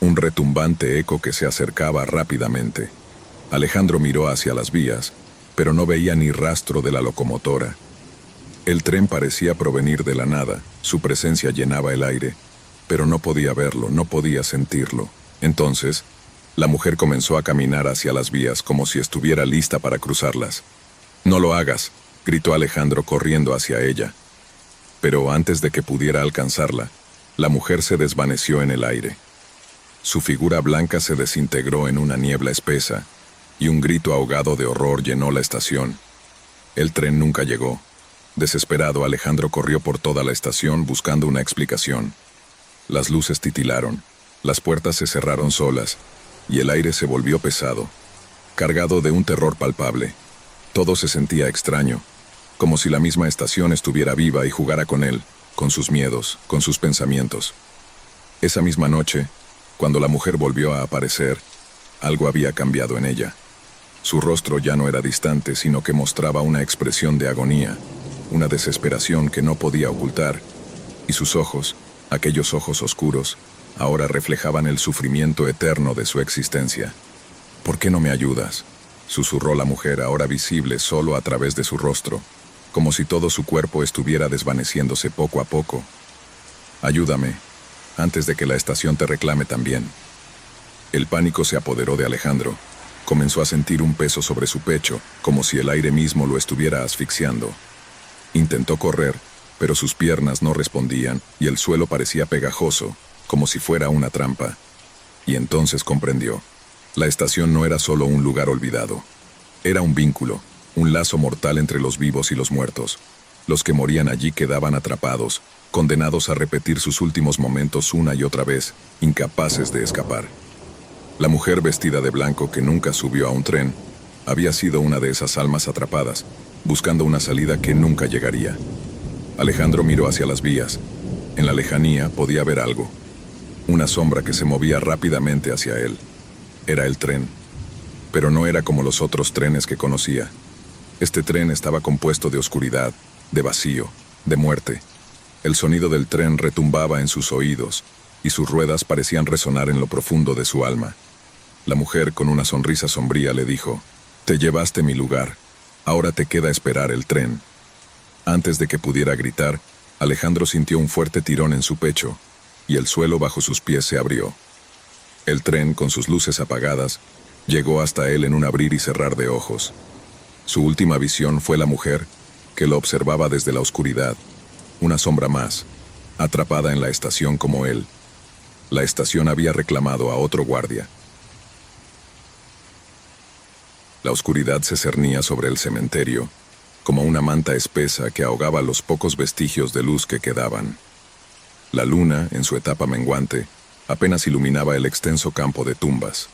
un retumbante eco que se acercaba rápidamente. Alejandro miró hacia las vías, pero no veía ni rastro de la locomotora. El tren parecía provenir de la nada, su presencia llenaba el aire, pero no podía verlo, no podía sentirlo. Entonces, la mujer comenzó a caminar hacia las vías como si estuviera lista para cruzarlas. «No lo hagas», gritó Alejandro corriendo hacia ella. Pero antes de que pudiera alcanzarla, la mujer se desvaneció en el aire. Su figura blanca se desintegró en una niebla espesa, y un grito ahogado de horror llenó la estación. El tren nunca llegó. Desesperado, Alejandro corrió por toda la estación buscando una explicación. Las luces titilaron, las puertas se cerraron solas, y el aire se volvió pesado, cargado de un terror palpable. Todo se sentía extraño, como si la misma estación estuviera viva y jugara con él, con sus miedos, con sus pensamientos. Esa misma noche, cuando la mujer volvió a aparecer, algo había cambiado en ella. Su rostro ya no era distante, sino que mostraba una expresión de agonía, una desesperación que no podía ocultar, y sus ojos, aquellos ojos oscuros, ahora reflejaban el sufrimiento eterno de su existencia. «¿Por qué no me ayudas?», susurró la mujer, ahora visible solo a través de su rostro, como si todo su cuerpo estuviera desvaneciéndose poco a poco. «Ayúdame, antes de que la estación te reclame también». El pánico se apoderó de Alejandro. Comenzó a sentir un peso sobre su pecho, como si el aire mismo lo estuviera asfixiando. Intentó correr, pero sus piernas no respondían y el suelo parecía pegajoso, como si fuera una trampa. Y entonces comprendió. La estación no era solo un lugar olvidado. Era un vínculo, un lazo mortal entre los vivos y los muertos. Los que morían allí quedaban atrapados, condenados a repetir sus últimos momentos una y otra vez, incapaces de escapar. La mujer vestida de blanco que nunca subió a un tren, había sido una de esas almas atrapadas, buscando una salida que nunca llegaría. Alejandro miró hacia las vías. En la lejanía podía ver algo. Una sombra que se movía rápidamente hacia él. Era el tren. Pero no era como los otros trenes que conocía. Este tren estaba compuesto de oscuridad, de vacío, de muerte. El sonido del tren retumbaba en sus oídos, y sus ruedas parecían resonar en lo profundo de su alma. La mujer, con una sonrisa sombría, le dijo: «Te llevaste mi lugar, ahora te queda esperar el tren». Antes de que pudiera gritar, Alejandro sintió un fuerte tirón en su pecho, y el suelo bajo sus pies se abrió. El tren, con sus luces apagadas, llegó hasta él en un abrir y cerrar de ojos. Su última visión fue la mujer, que lo observaba desde la oscuridad, una sombra más, atrapada en la estación como él. La estación había reclamado a otro guardia. La oscuridad se cernía sobre el cementerio, como una manta espesa que ahogaba los pocos vestigios de luz que quedaban. La luna, en su etapa menguante, apenas iluminaba el extenso campo de tumbas.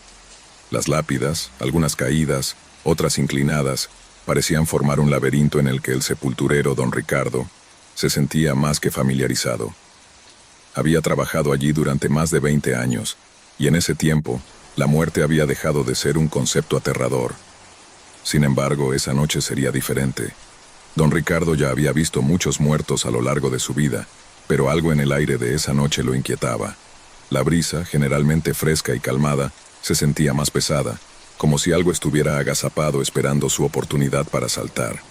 Las lápidas, algunas caídas, otras inclinadas, parecían formar un laberinto en el que el sepulturero don Ricardo se sentía más que familiarizado. Había trabajado allí durante más de 20 años, y en ese tiempo, la muerte había dejado de ser un concepto aterrador. Sin embargo, esa noche sería diferente. Don Ricardo ya había visto muchos muertos a lo largo de su vida, pero algo en el aire de esa noche lo inquietaba. La brisa, generalmente fresca y calmada, se sentía más pesada, como si algo estuviera agazapado esperando su oportunidad para saltar.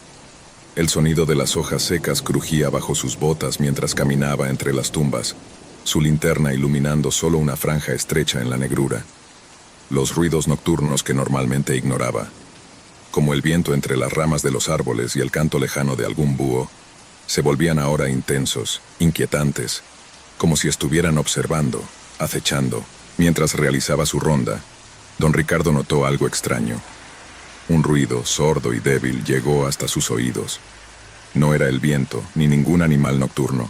El sonido de las hojas secas crujía bajo sus botas mientras caminaba entre las tumbas, su linterna iluminando solo una franja estrecha en la negrura. Los ruidos nocturnos que normalmente ignoraba. como el viento entre las ramas de los árboles y el canto lejano de algún búho, se volvían ahora intensos, inquietantes, como si estuvieran observando, acechando. Mientras realizaba su ronda, don Ricardo notó algo extraño. Un ruido sordo y débil llegó hasta sus oídos. No era el viento, ni ningún animal nocturno.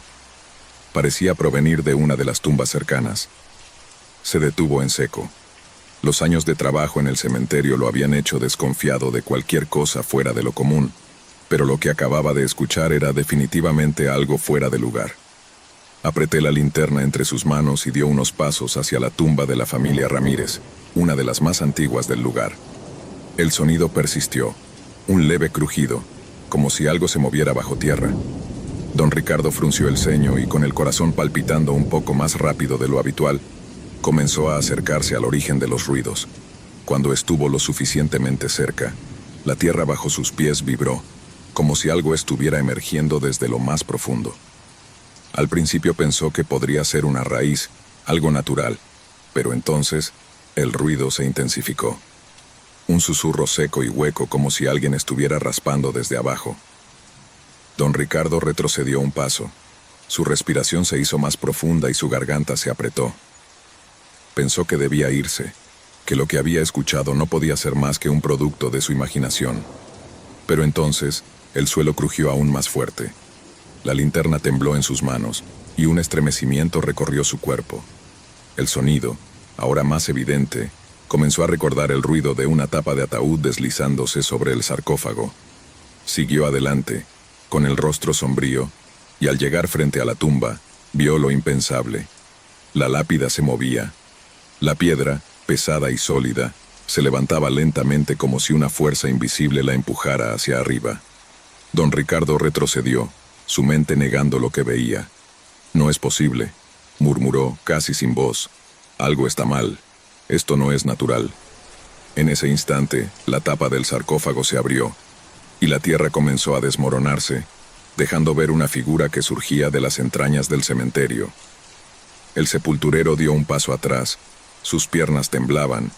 Parecía provenir de una de las tumbas cercanas. Se detuvo en seco. Los años de trabajo en el cementerio lo habían hecho desconfiado de cualquier cosa fuera de lo común, pero lo que acababa de escuchar era definitivamente algo fuera de lugar. Apreté la linterna entre sus manos y dio unos pasos hacia la tumba de la familia Ramírez, una de las más antiguas del lugar. El sonido persistió, un leve crujido, como si algo se moviera bajo tierra. Don Ricardo frunció el ceño y, con el corazón palpitando un poco más rápido de lo habitual, comenzó a acercarse al origen de los ruidos. Cuando estuvo lo suficientemente cerca, la tierra bajo sus pies vibró, como si algo estuviera emergiendo desde lo más profundo. Al principio pensó que podría ser una raíz, algo natural, pero entonces el ruido se intensificó. Un susurro seco y hueco, como si alguien estuviera raspando desde abajo. Don Ricardo retrocedió un paso. Su respiración se hizo más profunda y su garganta se apretó. Pensó que debía irse, que lo que había escuchado no podía ser más que un producto de su imaginación. Pero entonces, el suelo crujió aún más fuerte. La linterna tembló en sus manos, y un estremecimiento recorrió su cuerpo. El sonido, ahora más evidente, comenzó a recordar el ruido de una tapa de ataúd deslizándose sobre el sarcófago. Siguió adelante, con el rostro sombrío, y al llegar frente a la tumba, vio lo impensable. La lápida se movía. La piedra, pesada y sólida, se levantaba lentamente como si una fuerza invisible la empujara hacia arriba. Don Ricardo retrocedió, su mente negando lo que veía. «No es posible», murmuró, casi sin voz. «Algo está mal. Esto no es natural». En ese instante, la tapa del sarcófago se abrió, y la tierra comenzó a desmoronarse, dejando ver una figura que surgía de las entrañas del cementerio. El sepulturero dio un paso atrás, sus piernas temblaban,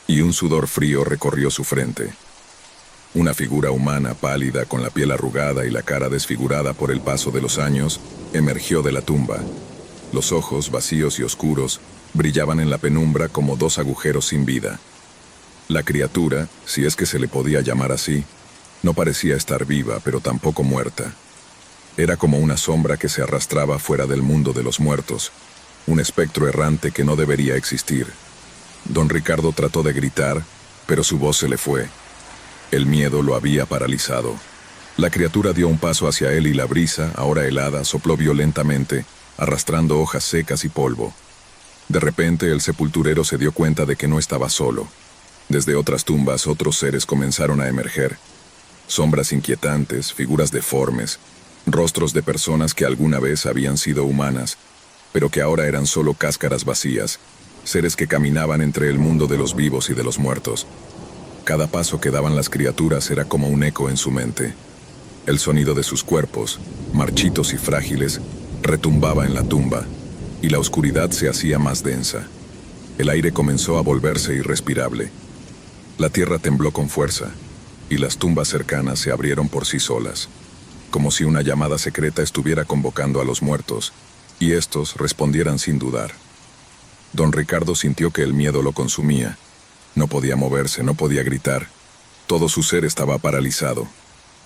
y un sudor frío recorrió su frente. Una figura humana pálida, con la piel arrugada y la cara desfigurada por el paso de los años, emergió de la tumba. Los ojos, vacíos y oscuros, brillaban en la penumbra como dos agujeros sin vida. La criatura, si es que se le podía llamar así, no parecía estar viva, pero tampoco muerta. Era como una sombra que se arrastraba fuera del mundo de los muertos, un espectro errante que no debería existir. Don Ricardo trató de gritar, pero su voz se le fue. El miedo lo había paralizado. La criatura dio un paso hacia él y la brisa, ahora helada, sopló violentamente, arrastrando hojas secas y polvo. De repente el sepulturero se dio cuenta de que no estaba solo. Desde otras tumbas otros seres comenzaron a emerger. Sombras inquietantes, figuras deformes, rostros de personas que alguna vez habían sido humanas, pero que ahora eran solo cáscaras vacías, seres que caminaban entre el mundo de los vivos y de los muertos. Cada paso que daban las criaturas era como un eco en su mente. El sonido de sus cuerpos, marchitos y frágiles, retumbaba en la tumba, y la oscuridad se hacía más densa. El aire comenzó a volverse irrespirable. La tierra tembló con fuerza, y las tumbas cercanas se abrieron por sí solas, como si una llamada secreta estuviera convocando a los muertos, y estos respondieran sin dudar. Don Ricardo sintió que el miedo lo consumía. No podía moverse, no podía gritar. Todo su ser estaba paralizado.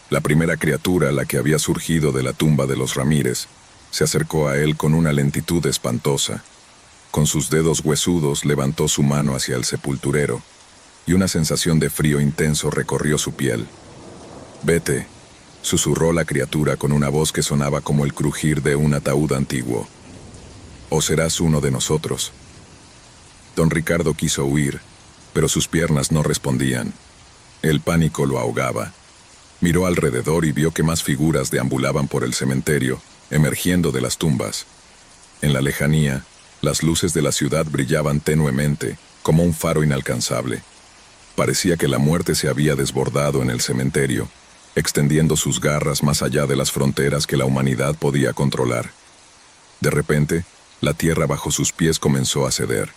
La primera criatura, la que había surgido de la tumba de los Ramírez, se acercó a él con una lentitud espantosa. Con sus dedos huesudos levantó su mano hacia el sepulturero, y una sensación de frío intenso recorrió su piel. «Vete», susurró la criatura con una voz que sonaba como el crujir de un ataúd antiguo. «O serás uno de nosotros». Don Ricardo quiso huir, pero sus piernas no respondían. El pánico lo ahogaba. Miró alrededor y vio que más figuras deambulaban por el cementerio, emergiendo de las tumbas. En la lejanía, las luces de la ciudad brillaban tenuemente, como un faro inalcanzable. Parecía que la muerte se había desbordado en el cementerio, extendiendo sus garras más allá de las fronteras que la humanidad podía controlar. De repente, la tierra bajo sus pies comenzó a ceder.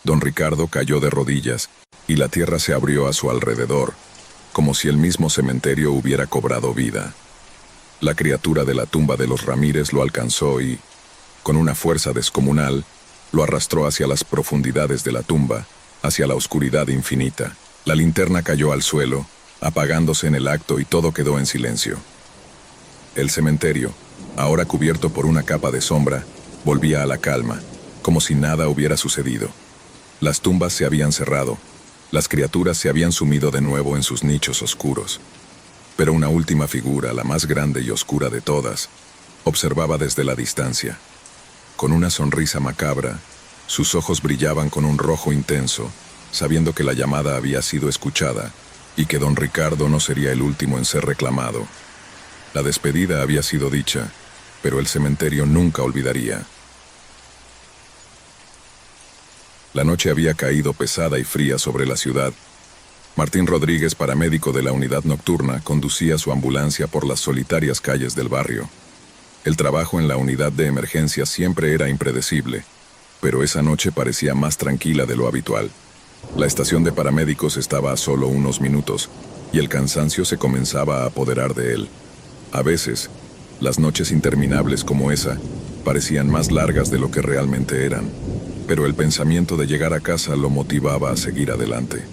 Don Ricardo cayó de rodillas, y la tierra se abrió a su alrededor, como si el mismo cementerio hubiera cobrado vida. La criatura de la tumba de los Ramírez lo alcanzó y, con una fuerza descomunal, lo arrastró hacia las profundidades de la tumba, hacia la oscuridad infinita. La linterna cayó al suelo, apagándose en el acto y todo quedó en silencio. El cementerio, ahora cubierto por una capa de sombra, volvía a la calma, como si nada hubiera sucedido. Las tumbas se habían cerrado, las criaturas se habían sumido de nuevo en sus nichos oscuros. Pero una última figura, la más grande y oscura de todas, observaba desde la distancia. Con una sonrisa macabra, sus ojos brillaban con un rojo intenso, sabiendo que la llamada había sido escuchada y que don Ricardo no sería el último en ser reclamado. La despedida había sido dicha, pero el cementerio nunca olvidaría. La noche había caído pesada y fría sobre la ciudad. Martín Rodríguez, paramédico de la unidad nocturna, conducía su ambulancia por las solitarias calles del barrio. El trabajo en la unidad de emergencia siempre era impredecible, pero esa noche parecía más tranquila de lo habitual. La estación de paramédicos estaba a solo unos minutos, y el cansancio se comenzaba a apoderar de él. A veces, las noches interminables como esa parecían más largas de lo que realmente eran, pero el pensamiento de llegar a casa lo motivaba a seguir adelante.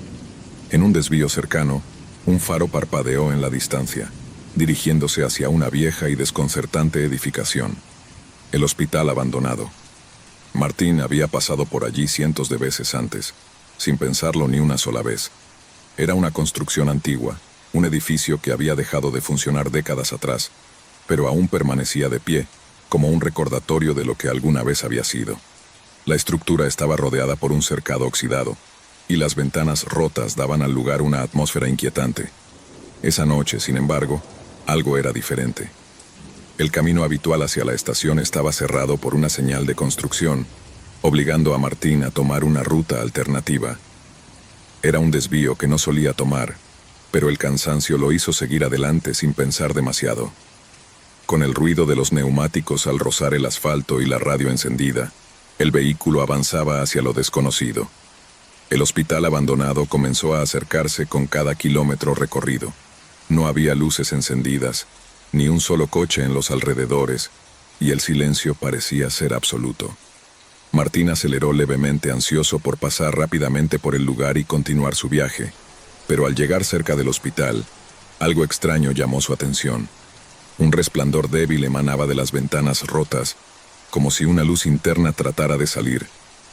En un desvío cercano, un faro parpadeó en la distancia, dirigiéndose hacia una vieja y desconcertante edificación, el hospital abandonado. Martín había pasado por allí cientos de veces antes, sin pensarlo ni una sola vez. Era una construcción antigua, un edificio que había dejado de funcionar décadas atrás, pero aún permanecía de pie, como un recordatorio de lo que alguna vez había sido. La estructura estaba rodeada por un cercado oxidado, y las ventanas rotas daban al lugar una atmósfera inquietante. Esa noche, sin embargo, algo era diferente. El camino habitual hacia la estación estaba cerrado por una señal de construcción, obligando a Martín a tomar una ruta alternativa. Era un desvío que no solía tomar, pero el cansancio lo hizo seguir adelante sin pensar demasiado. Con el ruido de los neumáticos al rozar el asfalto y la radio encendida, el vehículo avanzaba hacia lo desconocido. El hospital abandonado comenzó a acercarse con cada kilómetro recorrido. No había luces encendidas, ni un solo coche en los alrededores, y el silencio parecía ser absoluto. Martín aceleró levemente, ansioso por pasar rápidamente por el lugar y continuar su viaje, pero al llegar cerca del hospital, algo extraño llamó su atención. Un resplandor débil emanaba de las ventanas rotas, como si una luz interna tratara de salir,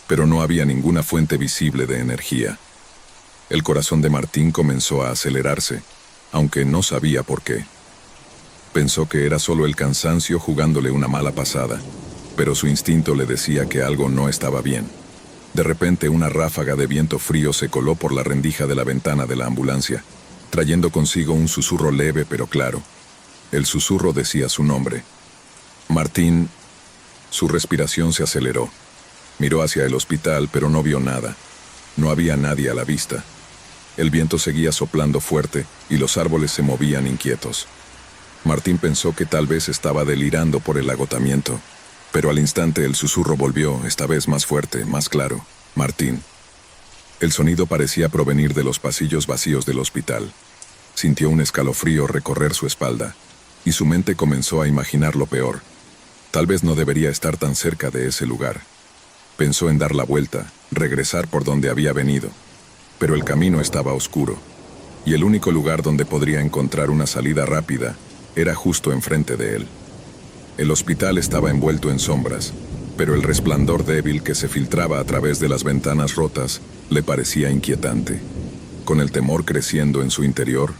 pero no había ninguna fuente visible de energía. El corazón de Martín comenzó a acelerarse, aunque no sabía por qué. Pensó que era solo el cansancio jugándole una mala pasada, pero su instinto le decía que algo no estaba bien. De repente, una ráfaga de viento frío se coló por la rendija de la ventana de la ambulancia, trayendo consigo un susurro leve pero claro. El susurro decía su nombre. Martín. Su respiración se aceleró. Miró hacia el hospital, pero no vio nada. No había nadie a la vista. El viento seguía soplando fuerte y los árboles se movían inquietos. Martín pensó que tal vez estaba delirando por el agotamiento, pero al instante el susurro volvió, esta vez más fuerte, más claro. Martín. El sonido parecía provenir de los pasillos vacíos del hospital. Sintió un escalofrío recorrer su espalda, y su mente comenzó a imaginar lo peor. Tal vez no debería estar tan cerca de ese lugar. Pensó en dar la vuelta, regresar por donde había venido, pero el camino estaba oscuro, y el único lugar donde podría encontrar una salida rápida era justo enfrente de él. El hospital estaba envuelto en sombras, pero el resplandor débil que se filtraba a través de las ventanas rotas le parecía inquietante. Con el temor creciendo en su interior,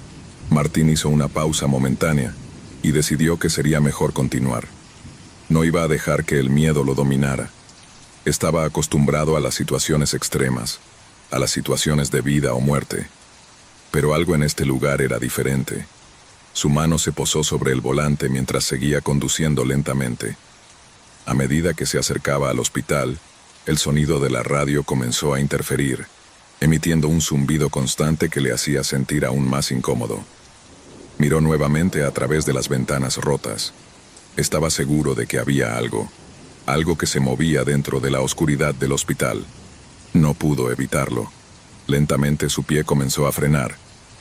Martín hizo una pausa momentánea y decidió que sería mejor continuar. No iba a dejar que el miedo lo dominara. Estaba acostumbrado a las situaciones extremas, a las situaciones de vida o muerte. Pero algo en este lugar era diferente. Su mano se posó sobre el volante mientras seguía conduciendo lentamente. A medida que se acercaba al hospital, el sonido de la radio comenzó a interferir, emitiendo un zumbido constante que le hacía sentir aún más incómodo. Miró nuevamente a través de las ventanas rotas. Estaba seguro de que había algo que se movía dentro de la oscuridad del hospital. No pudo evitarlo. Lentamente su pie comenzó a frenar,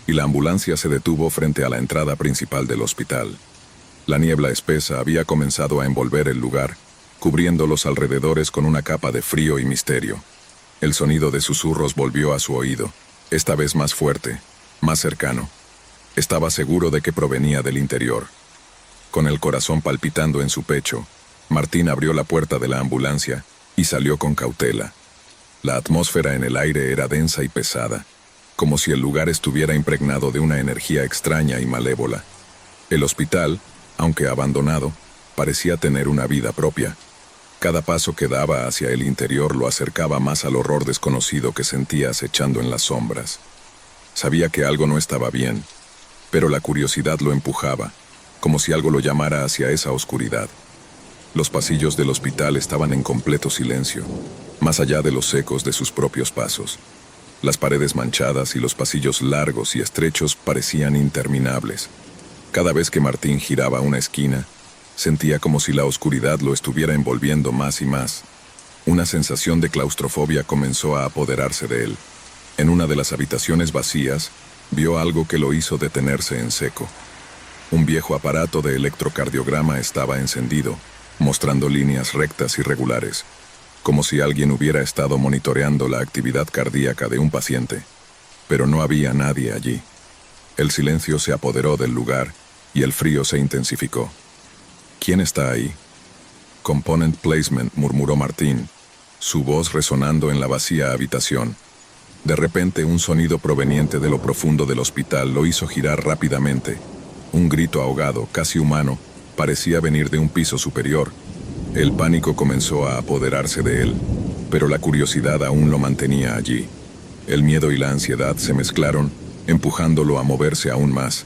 y la ambulancia se detuvo frente a la entrada principal del hospital. La niebla espesa había comenzado a envolver el lugar, cubriendo los alrededores con una capa de frío y misterio. El sonido de susurros volvió a su oído, esta vez más fuerte, más cercano. Estaba seguro de que provenía del interior. Con el corazón palpitando en su pecho, Martín abrió la puerta de la ambulancia y salió con cautela. La atmósfera en el aire era densa y pesada, como si el lugar estuviera impregnado de una energía extraña y malévola. El hospital, aunque abandonado, parecía tener una vida propia. Cada paso que daba hacia el interior lo acercaba más al horror desconocido que sentía acechando en las sombras. Sabía que algo no estaba bien, pero la curiosidad lo empujaba, como si algo lo llamara hacia esa oscuridad. Los pasillos del hospital estaban en completo silencio, más allá de los ecos de sus propios pasos. Las paredes manchadas y los pasillos largos y estrechos parecían interminables. Cada vez que Martín giraba una esquina, sentía como si la oscuridad lo estuviera envolviendo más y más. Una sensación de claustrofobia comenzó a apoderarse de él. En una de las habitaciones vacías, vio algo que lo hizo detenerse en seco. Un viejo aparato de electrocardiograma estaba encendido, mostrando líneas rectas y regulares, como si alguien hubiera estado monitoreando la actividad cardíaca de un paciente. Pero no había nadie allí. El silencio se apoderó del lugar y el frío se intensificó. ¿Quién está ahí? Component placement, murmuró Martín, su voz resonando en la vacía habitación. De repente, un sonido proveniente de lo profundo del hospital lo hizo girar rápidamente. Un grito ahogado, casi humano, parecía venir de un piso superior. El pánico comenzó a apoderarse de él, pero la curiosidad aún lo mantenía allí. El miedo y la ansiedad se mezclaron, empujándolo a moverse aún más.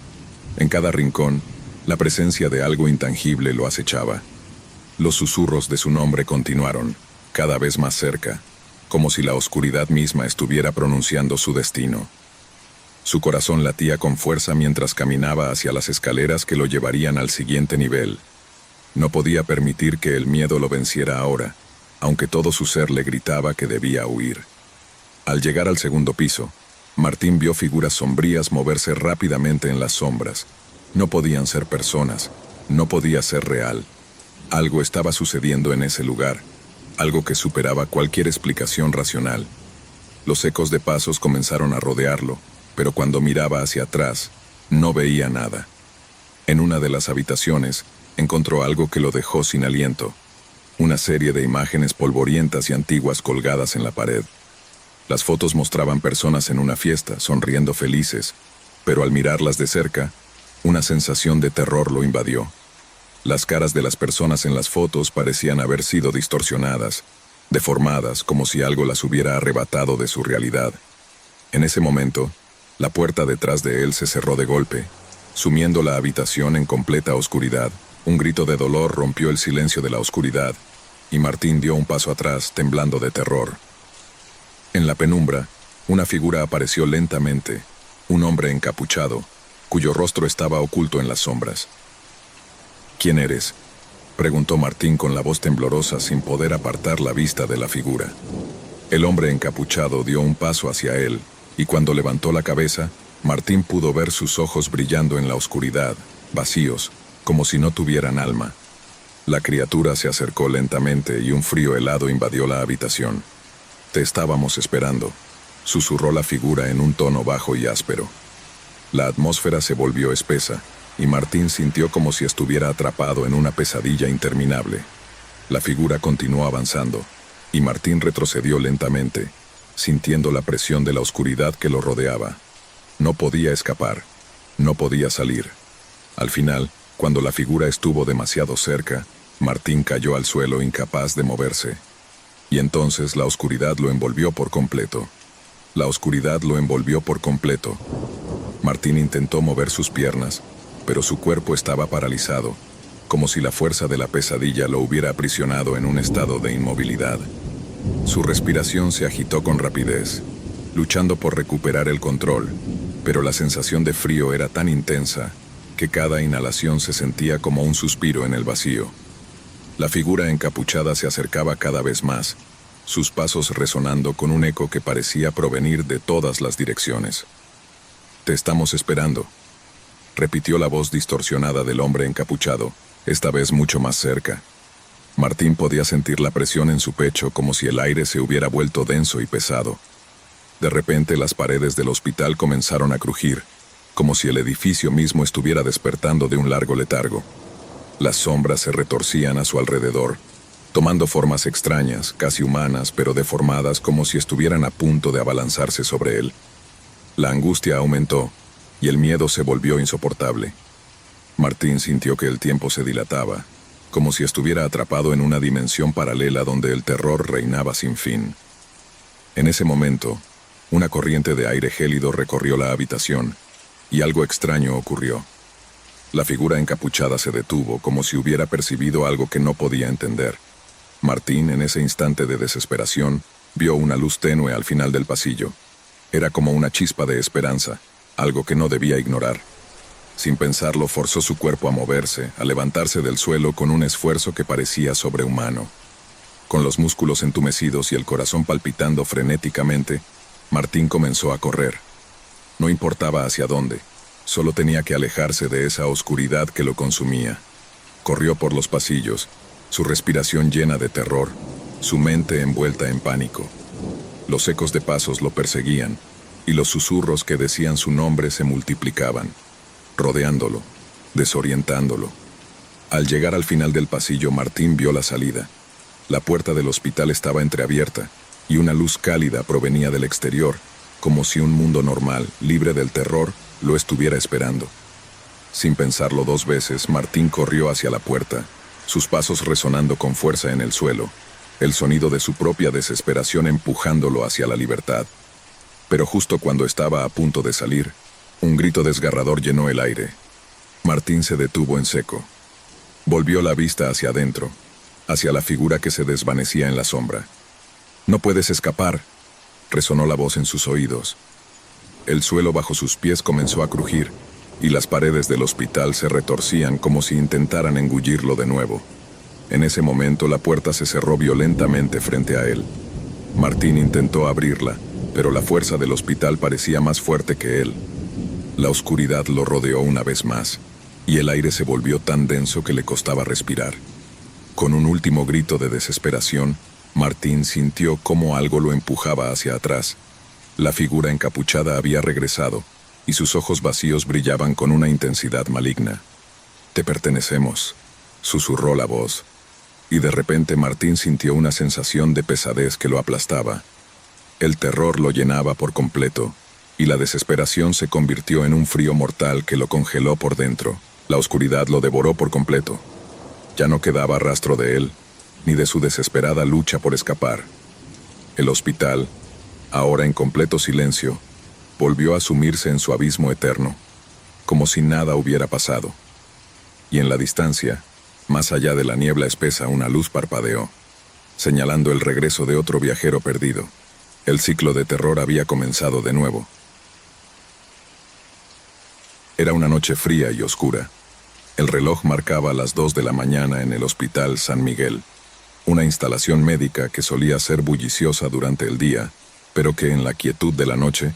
En cada rincón, la presencia de algo intangible lo acechaba. Los susurros de su nombre continuaron, cada vez más cerca, como si la oscuridad misma estuviera pronunciando su destino. Su corazón latía con fuerza mientras caminaba hacia las escaleras que lo llevarían al siguiente nivel. No podía permitir que el miedo lo venciera ahora, aunque todo su ser le gritaba que debía huir. Al llegar al segundo piso, Martín vio figuras sombrías moverse rápidamente en las sombras. No podían ser personas, no podía ser real. Algo estaba sucediendo en ese lugar, algo que superaba cualquier explicación racional. Los ecos de pasos comenzaron a rodearlo, pero cuando miraba hacia atrás, no veía nada. En una de las habitaciones, encontró algo que lo dejó sin aliento. Una serie de imágenes polvorientas y antiguas colgadas en la pared. Las fotos mostraban personas en una fiesta, sonriendo felices, pero al mirarlas de cerca, una sensación de terror lo invadió. Las caras de las personas en las fotos parecían haber sido distorsionadas, deformadas, como si algo las hubiera arrebatado de su realidad. En ese momento, la puerta detrás de él se cerró de golpe, sumiendo la habitación en completa oscuridad. Un grito de dolor rompió el silencio de la oscuridad, y Martín dio un paso atrás, temblando de terror. En la penumbra, una figura apareció lentamente, un hombre encapuchado, cuyo rostro estaba oculto en las sombras. «¿Quién eres?», preguntó Martín con la voz temblorosa sin poder apartar la vista de la figura. El hombre encapuchado dio un paso hacia él, y cuando levantó la cabeza, Martín pudo ver sus ojos brillando en la oscuridad, vacíos, como si no tuvieran alma. La criatura se acercó lentamente y un frío helado invadió la habitación. «Te estábamos esperando», susurró la figura en un tono bajo y áspero. La atmósfera se volvió espesa, y Martín sintió como si estuviera atrapado en una pesadilla interminable. La figura continuó avanzando, y Martín retrocedió lentamente, sintiendo la presión de la oscuridad que lo rodeaba. No podía escapar, no podía salir. Al final, cuando la figura estuvo demasiado cerca, Martín cayó al suelo incapaz de moverse. Y entonces la oscuridad lo envolvió por completo. La oscuridad lo envolvió por completo. Martín intentó mover sus piernas, pero su cuerpo estaba paralizado, como si la fuerza de la pesadilla lo hubiera aprisionado en un estado de inmovilidad. Su respiración se agitó con rapidez, luchando por recuperar el control, pero la sensación de frío era tan intensa que cada inhalación se sentía como un suspiro en el vacío. La figura encapuchada se acercaba cada vez más, sus pasos resonando con un eco que parecía provenir de todas las direcciones. Te estamos esperando, repitió la voz distorsionada del hombre encapuchado, esta vez mucho más cerca. Martín podía sentir la presión en su pecho como si el aire se hubiera vuelto denso y pesado. De repente las paredes del hospital comenzaron a crujir, como si el edificio mismo estuviera despertando de un largo letargo. Las sombras se retorcían a su alrededor, tomando formas extrañas, casi humanas, pero deformadas como si estuvieran a punto de abalanzarse sobre él. La angustia aumentó, y el miedo se volvió insoportable. Martín sintió que el tiempo se dilataba, como si estuviera atrapado en una dimensión paralela donde el terror reinaba sin fin. En ese momento, una corriente de aire gélido recorrió la habitación, y algo extraño ocurrió. La figura encapuchada se detuvo, como si hubiera percibido algo que no podía entender. Martín, en ese instante de desesperación, vio una luz tenue al final del pasillo. Era como una chispa de esperanza, algo que no debía ignorar. Sin pensarlo, forzó su cuerpo a moverse, a levantarse del suelo con un esfuerzo que parecía sobrehumano. Con los músculos entumecidos y el corazón palpitando frenéticamente, Martín comenzó a correr. No importaba hacia dónde, solo tenía que alejarse de esa oscuridad que lo consumía. Corrió por los pasillos, su respiración llena de terror, su mente envuelta en pánico. Los ecos de pasos lo perseguían, y los susurros que decían su nombre se multiplicaban, rodeándolo, desorientándolo. Al llegar al final del pasillo, Martín vio la salida. La puerta del hospital estaba entreabierta, y una luz cálida provenía del exterior, como si un mundo normal, libre del terror, lo estuviera esperando. Sin pensarlo dos veces, Martín corrió hacia la puerta, sus pasos resonando con fuerza en el suelo, el sonido de su propia desesperación empujándolo hacia la libertad. Pero justo cuando estaba a punto de salir, un grito desgarrador llenó el aire. Martín se detuvo en seco. Volvió la vista hacia adentro, hacia la figura que se desvanecía en la sombra. «No puedes escapar», resonó la voz en sus oídos. El suelo bajo sus pies comenzó a crujir, y las paredes del hospital se retorcían como si intentaran engullirlo de nuevo. En ese momento la puerta se cerró violentamente frente a él. Martín intentó abrirla, pero la fuerza del hospital parecía más fuerte que él. La oscuridad lo rodeó una vez más, y el aire se volvió tan denso que le costaba respirar. Con un último grito de desesperación, Martín sintió cómo algo lo empujaba hacia atrás. La figura encapuchada había regresado, y sus ojos vacíos brillaban con una intensidad maligna. «Te pertenecemos», susurró la voz, y de repente Martín sintió una sensación de pesadez que lo aplastaba. El terror lo llenaba por completo, y la desesperación se convirtió en un frío mortal que lo congeló por dentro. La oscuridad lo devoró por completo. Ya no quedaba rastro de él, ni de su desesperada lucha por escapar. El hospital, ahora en completo silencio, volvió a sumirse en su abismo eterno, como si nada hubiera pasado. Y en la distancia, más allá de la niebla espesa, una luz parpadeó, señalando el regreso de otro viajero perdido. El ciclo de terror había comenzado de nuevo. Era una noche fría y oscura. El reloj marcaba las 2 de la mañana en el Hospital San Miguel, una instalación médica que solía ser bulliciosa durante el día, pero que en la quietud de la noche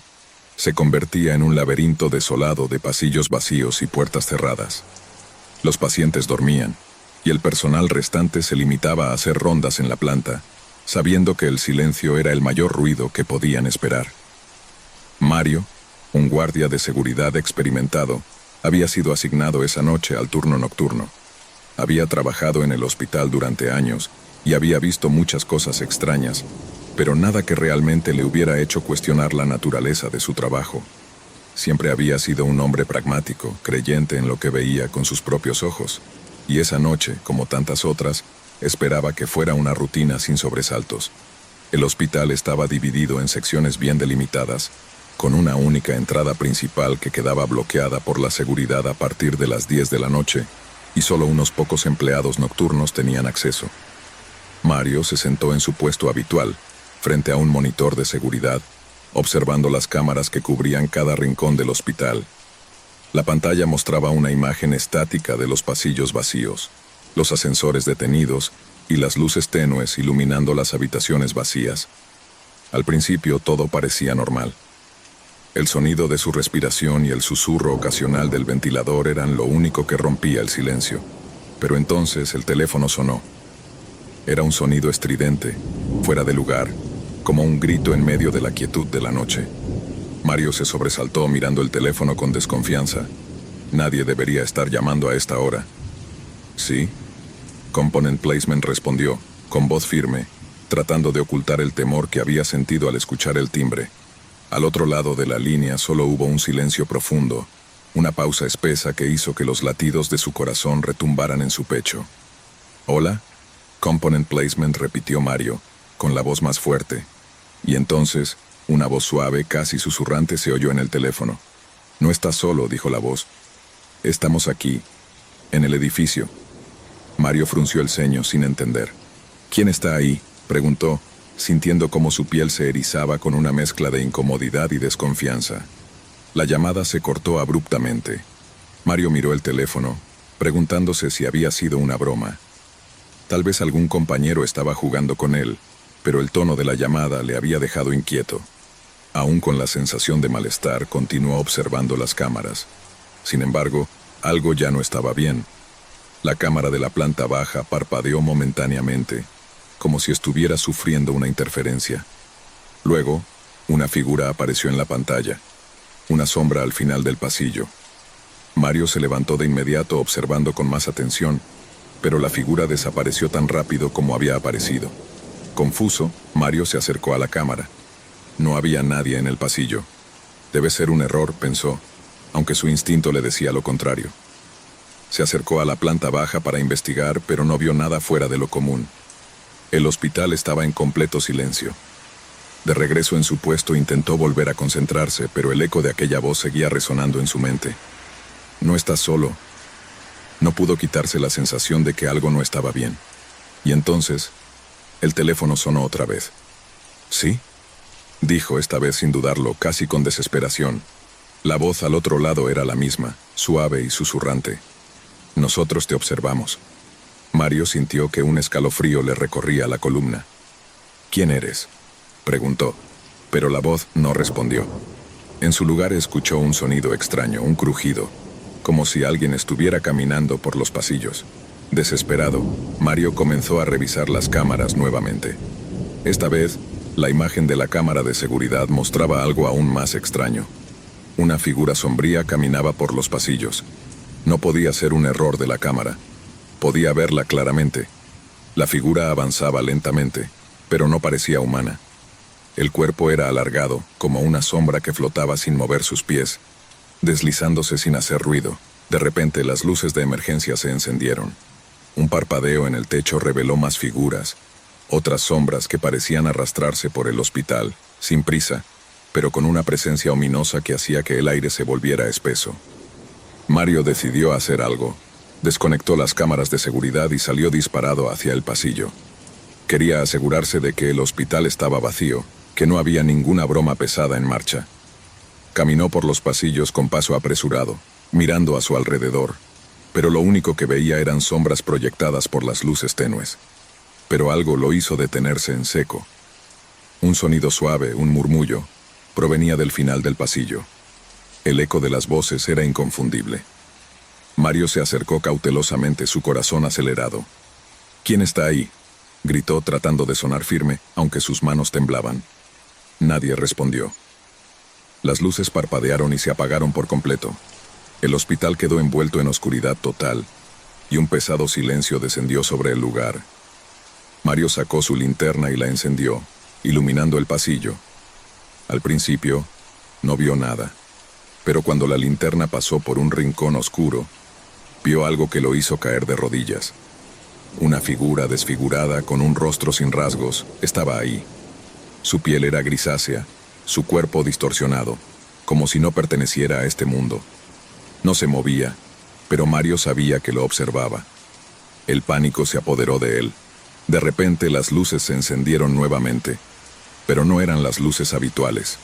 se convertía en un laberinto desolado de pasillos vacíos y puertas cerradas. Los pacientes dormían, y el personal restante se limitaba a hacer rondas en la planta, sabiendo que el silencio era el mayor ruido que podían esperar. Mario, un guardia de seguridad experimentado, había sido asignado esa noche al turno nocturno. Había trabajado en el hospital durante años y había visto muchas cosas extrañas, pero nada que realmente le hubiera hecho cuestionar la naturaleza de su trabajo. Siempre había sido un hombre pragmático, creyente en lo que veía con sus propios ojos, y esa noche, como tantas otras, esperaba que fuera una rutina sin sobresaltos. El hospital estaba dividido en secciones bien delimitadas, con una única entrada principal que quedaba bloqueada por la seguridad a partir de las 10 de la noche, y solo unos pocos empleados nocturnos tenían acceso. Mario se sentó en su puesto habitual, frente a un monitor de seguridad, observando las cámaras que cubrían cada rincón del hospital. La pantalla mostraba una imagen estática de los pasillos vacíos, los ascensores detenidos y las luces tenues iluminando las habitaciones vacías. Al principio todo parecía normal. El sonido de su respiración y el susurro ocasional del ventilador eran lo único que rompía el silencio. Pero entonces el teléfono sonó. Era un sonido estridente, fuera de lugar, como un grito en medio de la quietud de la noche. Mario se sobresaltó mirando el teléfono con desconfianza. Nadie debería estar llamando a esta hora. ¿Sí? Component Placement respondió, con voz firme, tratando de ocultar el temor que había sentido al escuchar el timbre. Al otro lado de la línea solo hubo un silencio profundo, una pausa espesa que hizo que los latidos de su corazón retumbaran en su pecho. ¿Hola? Component Placement repitió Mario, con la voz más fuerte. Y entonces, una voz suave, casi susurrante, se oyó en el teléfono. No estás solo, dijo la voz. Estamos aquí, en el edificio. Mario frunció el ceño sin entender. ¿Quién está ahí?, preguntó, sintiendo cómo su piel se erizaba con una mezcla de incomodidad y desconfianza. La llamada se cortó abruptamente. Mario miró el teléfono, preguntándose si había sido una broma. Tal vez algún compañero estaba jugando con él, pero el tono de la llamada le había dejado inquieto. Aún con la sensación de malestar, continuó observando las cámaras. Sin embargo, algo ya no estaba bien. La cámara de la planta baja parpadeó momentáneamente, como si estuviera sufriendo una interferencia. Luego, una figura apareció en la pantalla, una sombra al final del pasillo. Mario se levantó de inmediato observando con más atención, pero la figura desapareció tan rápido como había aparecido. Confuso, Mario se acercó a la cámara. No había nadie en el pasillo. Debe ser un error, pensó, aunque su instinto le decía lo contrario. Se acercó a la planta baja para investigar, pero no vio nada fuera de lo común. El hospital estaba en completo silencio. De regreso en su puesto intentó volver a concentrarse, pero el eco de aquella voz seguía resonando en su mente. No estás solo. No pudo quitarse la sensación de que algo no estaba bien. Y entonces, el teléfono sonó otra vez. ¿Sí?, dijo esta vez sin dudarlo, casi con desesperación. La voz al otro lado era la misma, suave y susurrante. Nosotros te observamos. Mario sintió que un escalofrío le recorría la columna. ¿Quién eres?, preguntó, pero la voz no respondió. En su lugar escuchó un sonido extraño, un crujido, como si alguien estuviera caminando por los pasillos. Desesperado, Mario comenzó a revisar las cámaras nuevamente. Esta vez, la imagen de la cámara de seguridad mostraba algo aún más extraño. Una figura sombría caminaba por los pasillos. No podía ser un error de la cámara. Podía verla claramente. La figura avanzaba lentamente, pero no parecía humana. El cuerpo era alargado, como una sombra que flotaba sin mover sus pies, deslizándose sin hacer ruido. De repente las luces de emergencia se encendieron. Un parpadeo en el techo reveló más figuras, otras sombras que parecían arrastrarse por el hospital, sin prisa, pero con una presencia ominosa que hacía que el aire se volviera espeso. Mario decidió hacer algo. Desconectó las cámaras de seguridad y salió disparado hacia el pasillo. Quería asegurarse de que el hospital estaba vacío, que no había ninguna broma pesada en marcha. Caminó por los pasillos con paso apresurado, mirando a su alrededor, pero lo único que veía eran sombras proyectadas por las luces tenues. Pero algo lo hizo detenerse en seco. Un sonido suave, un murmullo, provenía del final del pasillo. El eco de las voces era inconfundible. Mario se acercó cautelosamente, su corazón acelerado. ¿Quién está ahí?, gritó tratando de sonar firme, aunque sus manos temblaban. Nadie respondió. Las luces parpadearon y se apagaron por completo. El hospital quedó envuelto en oscuridad total, y un pesado silencio descendió sobre el lugar. Mario sacó su linterna y la encendió, iluminando el pasillo. Al principio, no vio nada, pero cuando la linterna pasó por un rincón oscuro, vio algo que lo hizo caer de rodillas. Una figura desfigurada con un rostro sin rasgos estaba ahí. Su piel era grisácea, su cuerpo distorsionado, como si no perteneciera a este mundo. No se movía, pero Mario sabía que lo observaba. El pánico se apoderó de él. De repente las luces se encendieron nuevamente, pero no eran las luces habituales.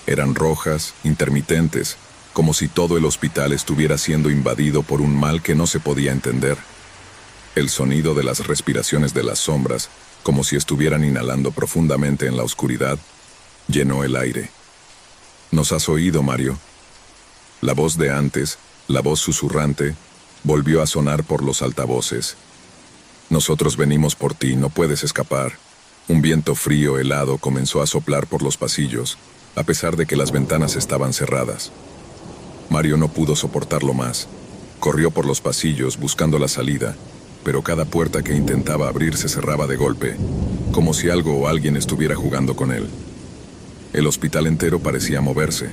Eran rojas, intermitentes, como si todo el hospital estuviera siendo invadido por un mal que no se podía entender. El sonido de las respiraciones de las sombras, como si estuvieran inhalando profundamente en la oscuridad, llenó el aire. ¿Nos has oído, Mario? La voz de antes, la voz susurrante, volvió a sonar por los altavoces. Nosotros venimos por ti, no puedes escapar. Un viento frío, helado, comenzó a soplar por los pasillos, a pesar de que las ventanas estaban cerradas. Mario no pudo soportarlo más. Corrió por los pasillos buscando la salida, pero cada puerta que intentaba abrir se cerraba de golpe, como si algo o alguien estuviera jugando con él. El hospital entero parecía moverse,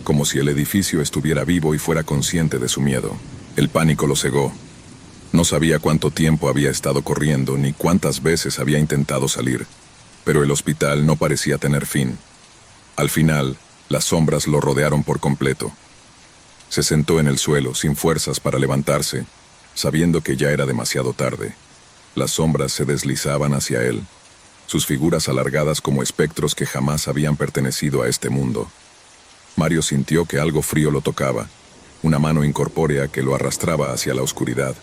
como si el edificio estuviera vivo y fuera consciente de su miedo. El pánico lo cegó. No sabía cuánto tiempo había estado corriendo ni cuántas veces había intentado salir, pero el hospital no parecía tener fin. Al final, las sombras lo rodearon por completo. Se sentó en el suelo, sin fuerzas para levantarse, sabiendo que ya era demasiado tarde. Las sombras se deslizaban hacia él, sus figuras alargadas como espectros que jamás habían pertenecido a este mundo. Mario sintió que algo frío lo tocaba, una mano incorpórea que lo arrastraba hacia la oscuridad.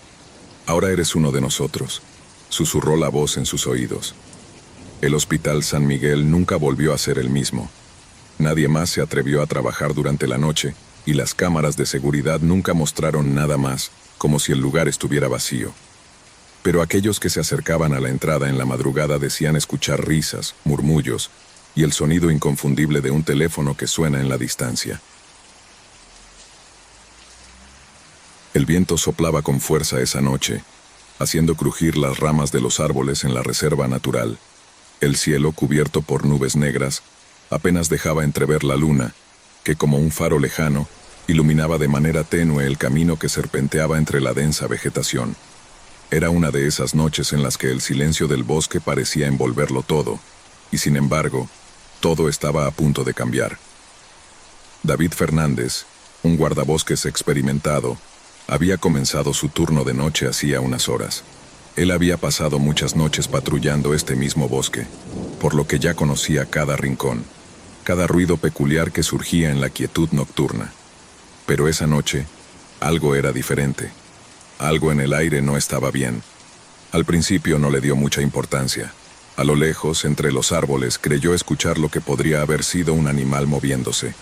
«Ahora eres uno de nosotros», susurró la voz en sus oídos. El Hospital San Miguel nunca volvió a ser el mismo. Nadie más se atrevió a trabajar durante la noche, y las cámaras de seguridad nunca mostraron nada más, como si el lugar estuviera vacío. Pero aquellos que se acercaban a la entrada en la madrugada decían escuchar risas, murmullos, y el sonido inconfundible de un teléfono que suena en la distancia. El viento soplaba con fuerza esa noche, haciendo crujir las ramas de los árboles en la reserva natural. El cielo, cubierto por nubes negras, apenas dejaba entrever la luna, que como un faro lejano, iluminaba de manera tenue el camino que serpenteaba entre la densa vegetación. Era una de esas noches en las que el silencio del bosque parecía envolverlo todo, y sin embargo, todo estaba a punto de cambiar. David Fernández, un guardabosques experimentado, había comenzado su turno de noche hacía unas horas. Él había pasado muchas noches patrullando este mismo bosque, por lo que ya conocía cada rincón, cada ruido peculiar que surgía en la quietud nocturna. Pero esa noche, algo era diferente. Algo en el aire no estaba bien. Al principio no le dio mucha importancia. A lo lejos, entre los árboles, creyó escuchar lo que podría haber sido un animal moviéndose.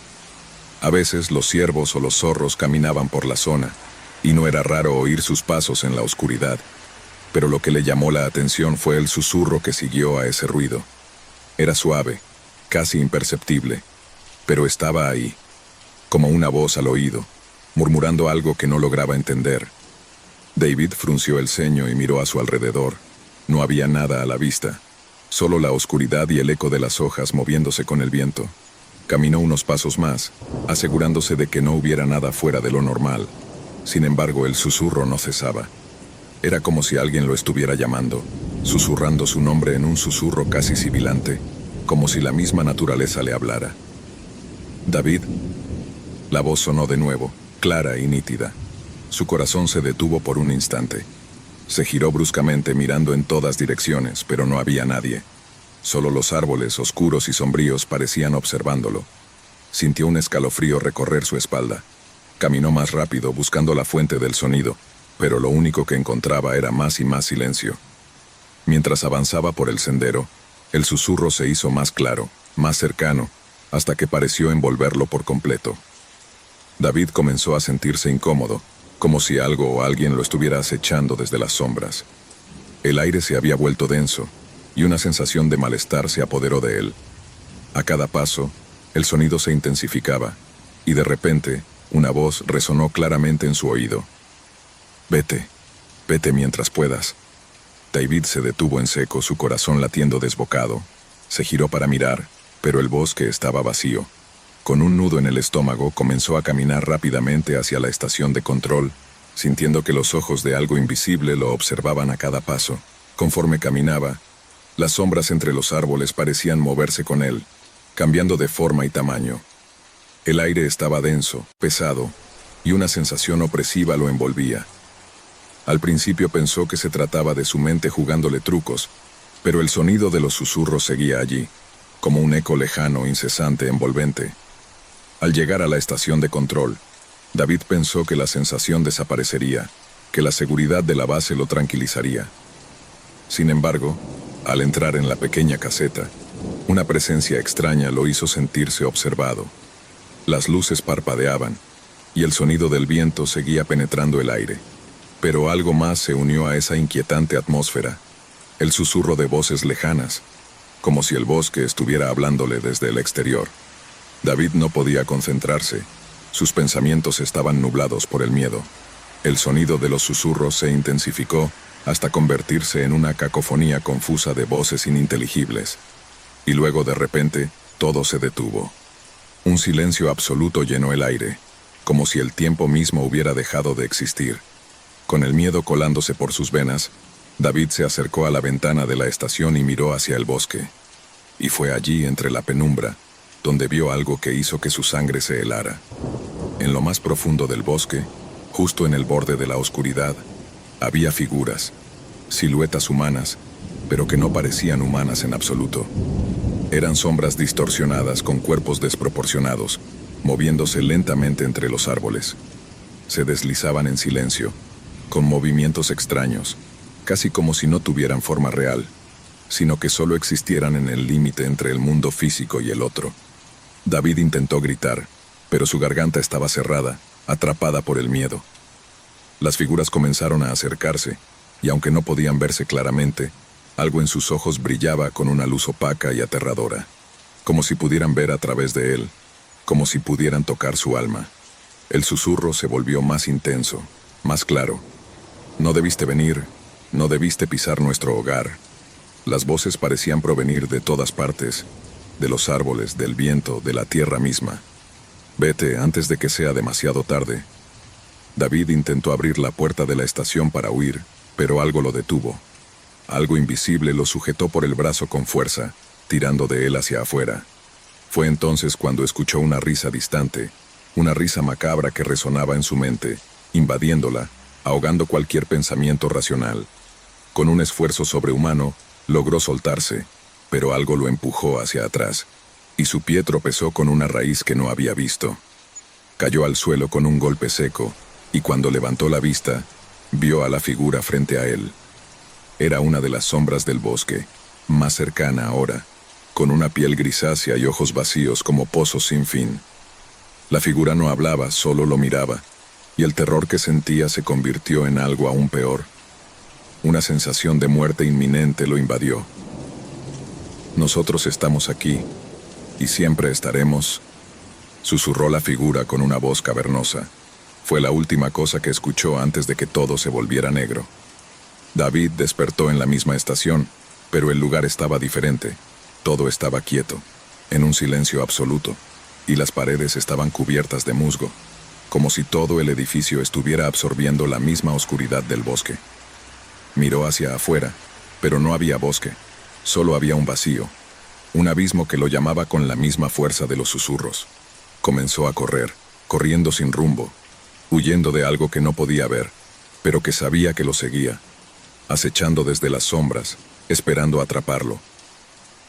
A veces los ciervos o los zorros caminaban por la zona, y no era raro oír sus pasos en la oscuridad. Pero lo que le llamó la atención fue el susurro que siguió a ese ruido. Era suave, casi imperceptible, pero estaba ahí, como una voz al oído, murmurando algo que no lograba entender. David frunció el ceño y miró a su alrededor. No había nada a la vista, solo la oscuridad y el eco de las hojas moviéndose con el viento. Caminó unos pasos más, asegurándose de que no hubiera nada fuera de lo normal. Sin embargo, el susurro no cesaba. Era como si alguien lo estuviera llamando, susurrando su nombre en un susurro casi sibilante, como si la misma naturaleza le hablara. «David». La voz sonó de nuevo, clara y nítida. Su corazón se detuvo por un instante. Se giró bruscamente mirando en todas direcciones, pero no había nadie. Solo los árboles oscuros y sombríos parecían observándolo. Sintió un escalofrío recorrer su espalda. Caminó más rápido buscando la fuente del sonido, pero lo único que encontraba era más y más silencio. Mientras avanzaba por el sendero, el susurro se hizo más claro, más cercano, hasta que pareció envolverlo por completo. David comenzó a sentirse incómodo, como si algo o alguien lo estuviera acechando desde las sombras. El aire se había vuelto denso, y una sensación de malestar se apoderó de él. A cada paso, el sonido se intensificaba, y de repente, una voz resonó claramente en su oído. «Vete, vete mientras puedas». David se detuvo en seco, su corazón latiendo desbocado. Se giró para mirar, pero el bosque estaba vacío. Con un nudo en el estómago, comenzó a caminar rápidamente hacia la estación de control, sintiendo que los ojos de algo invisible lo observaban a cada paso. Conforme caminaba, las sombras entre los árboles parecían moverse con él, cambiando de forma y tamaño. El aire estaba denso, pesado, y una sensación opresiva lo envolvía. Al principio pensó que se trataba de su mente jugándole trucos, pero el sonido de los susurros seguía allí, como un eco lejano, incesante, envolvente. Al llegar a la estación de control, David pensó que la sensación desaparecería, que la seguridad de la base lo tranquilizaría. Sin embargo, al entrar en la pequeña caseta, una presencia extraña lo hizo sentirse observado. Las luces parpadeaban, y el sonido del viento seguía penetrando el aire. Pero algo más se unió a esa inquietante atmósfera, el susurro de voces lejanas, como si el bosque estuviera hablándole desde el exterior. David no podía concentrarse, sus pensamientos estaban nublados por el miedo. El sonido de los susurros se intensificó hasta convertirse en una cacofonía confusa de voces ininteligibles. Y luego de repente, todo se detuvo. Un silencio absoluto llenó el aire, como si el tiempo mismo hubiera dejado de existir. Con el miedo colándose por sus venas, David se acercó a la ventana de la estación y miró hacia el bosque. Y fue allí, entre la penumbra, donde vio algo que hizo que su sangre se helara. En lo más profundo del bosque, justo en el borde de la oscuridad, había figuras, siluetas humanas, pero que no parecían humanas en absoluto. Eran sombras distorsionadas con cuerpos desproporcionados, moviéndose lentamente entre los árboles. Se deslizaban en silencio, con movimientos extraños, casi como si no tuvieran forma real, sino que solo existieran en el límite entre el mundo físico y el otro. David intentó gritar, pero su garganta estaba cerrada, atrapada por el miedo. Las figuras comenzaron a acercarse, y aunque no podían verse claramente, algo en sus ojos brillaba con una luz opaca y aterradora, como si pudieran ver a través de él, como si pudieran tocar su alma. El susurro se volvió más intenso, más claro. No debiste venir, no debiste pisar nuestro hogar. Las voces parecían provenir de todas partes, de los árboles, del viento, de la tierra misma. Vete antes de que sea demasiado tarde. David intentó abrir la puerta de la estación para huir, pero algo lo detuvo. Algo invisible lo sujetó por el brazo con fuerza, tirando de él hacia afuera. Fue entonces cuando escuchó una risa distante, una risa macabra que resonaba en su mente, invadiéndola, ahogando cualquier pensamiento racional. Con un esfuerzo sobrehumano, logró soltarse, pero algo lo empujó hacia atrás, y su pie tropezó con una raíz que no había visto. Cayó al suelo con un golpe seco, y cuando levantó la vista, vio a la figura frente a él. Era una de las sombras del bosque, más cercana ahora, con una piel grisácea y ojos vacíos como pozos sin fin. La figura no hablaba, solo lo miraba, y el terror que sentía se convirtió en algo aún peor. Una sensación de muerte inminente lo invadió. Nosotros estamos aquí, y siempre estaremos, susurró la figura con una voz cavernosa. Fue la última cosa que escuchó antes de que todo se volviera negro. David despertó en la misma estación, pero el lugar estaba diferente. Todo estaba quieto, en un silencio absoluto, y las paredes estaban cubiertas de musgo, como si todo el edificio estuviera absorbiendo la misma oscuridad del bosque. Miró hacia afuera, pero no había bosque, solo había un vacío, un abismo que lo llamaba con la misma fuerza de los susurros. Comenzó a correr, corriendo sin rumbo, huyendo de algo que no podía ver, pero que sabía que lo seguía, acechando desde las sombras, esperando atraparlo.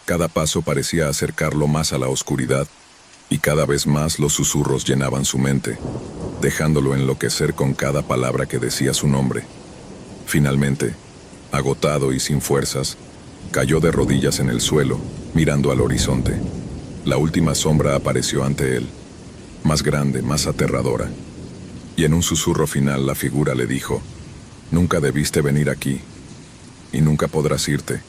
Cada paso parecía acercarlo más a la oscuridad, y cada vez más los susurros llenaban su mente, dejándolo enloquecer con cada palabra que decía su nombre. Finalmente, agotado y sin fuerzas, cayó de rodillas en el suelo, mirando al horizonte. La última sombra apareció ante él, más grande, más aterradora. Y en un susurro final la figura le dijo: «Nunca debiste venir aquí, y nunca podrás irte».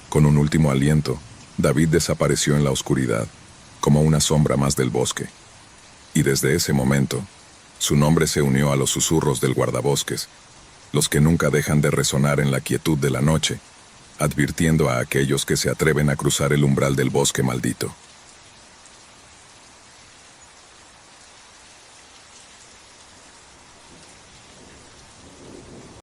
Con un último aliento, David desapareció en la oscuridad, como una sombra más del bosque. Y desde ese momento, su nombre se unió a los susurros del guardabosques, los que nunca dejan de resonar en la quietud de la noche, advirtiendo a aquellos que se atreven a cruzar el umbral del bosque maldito.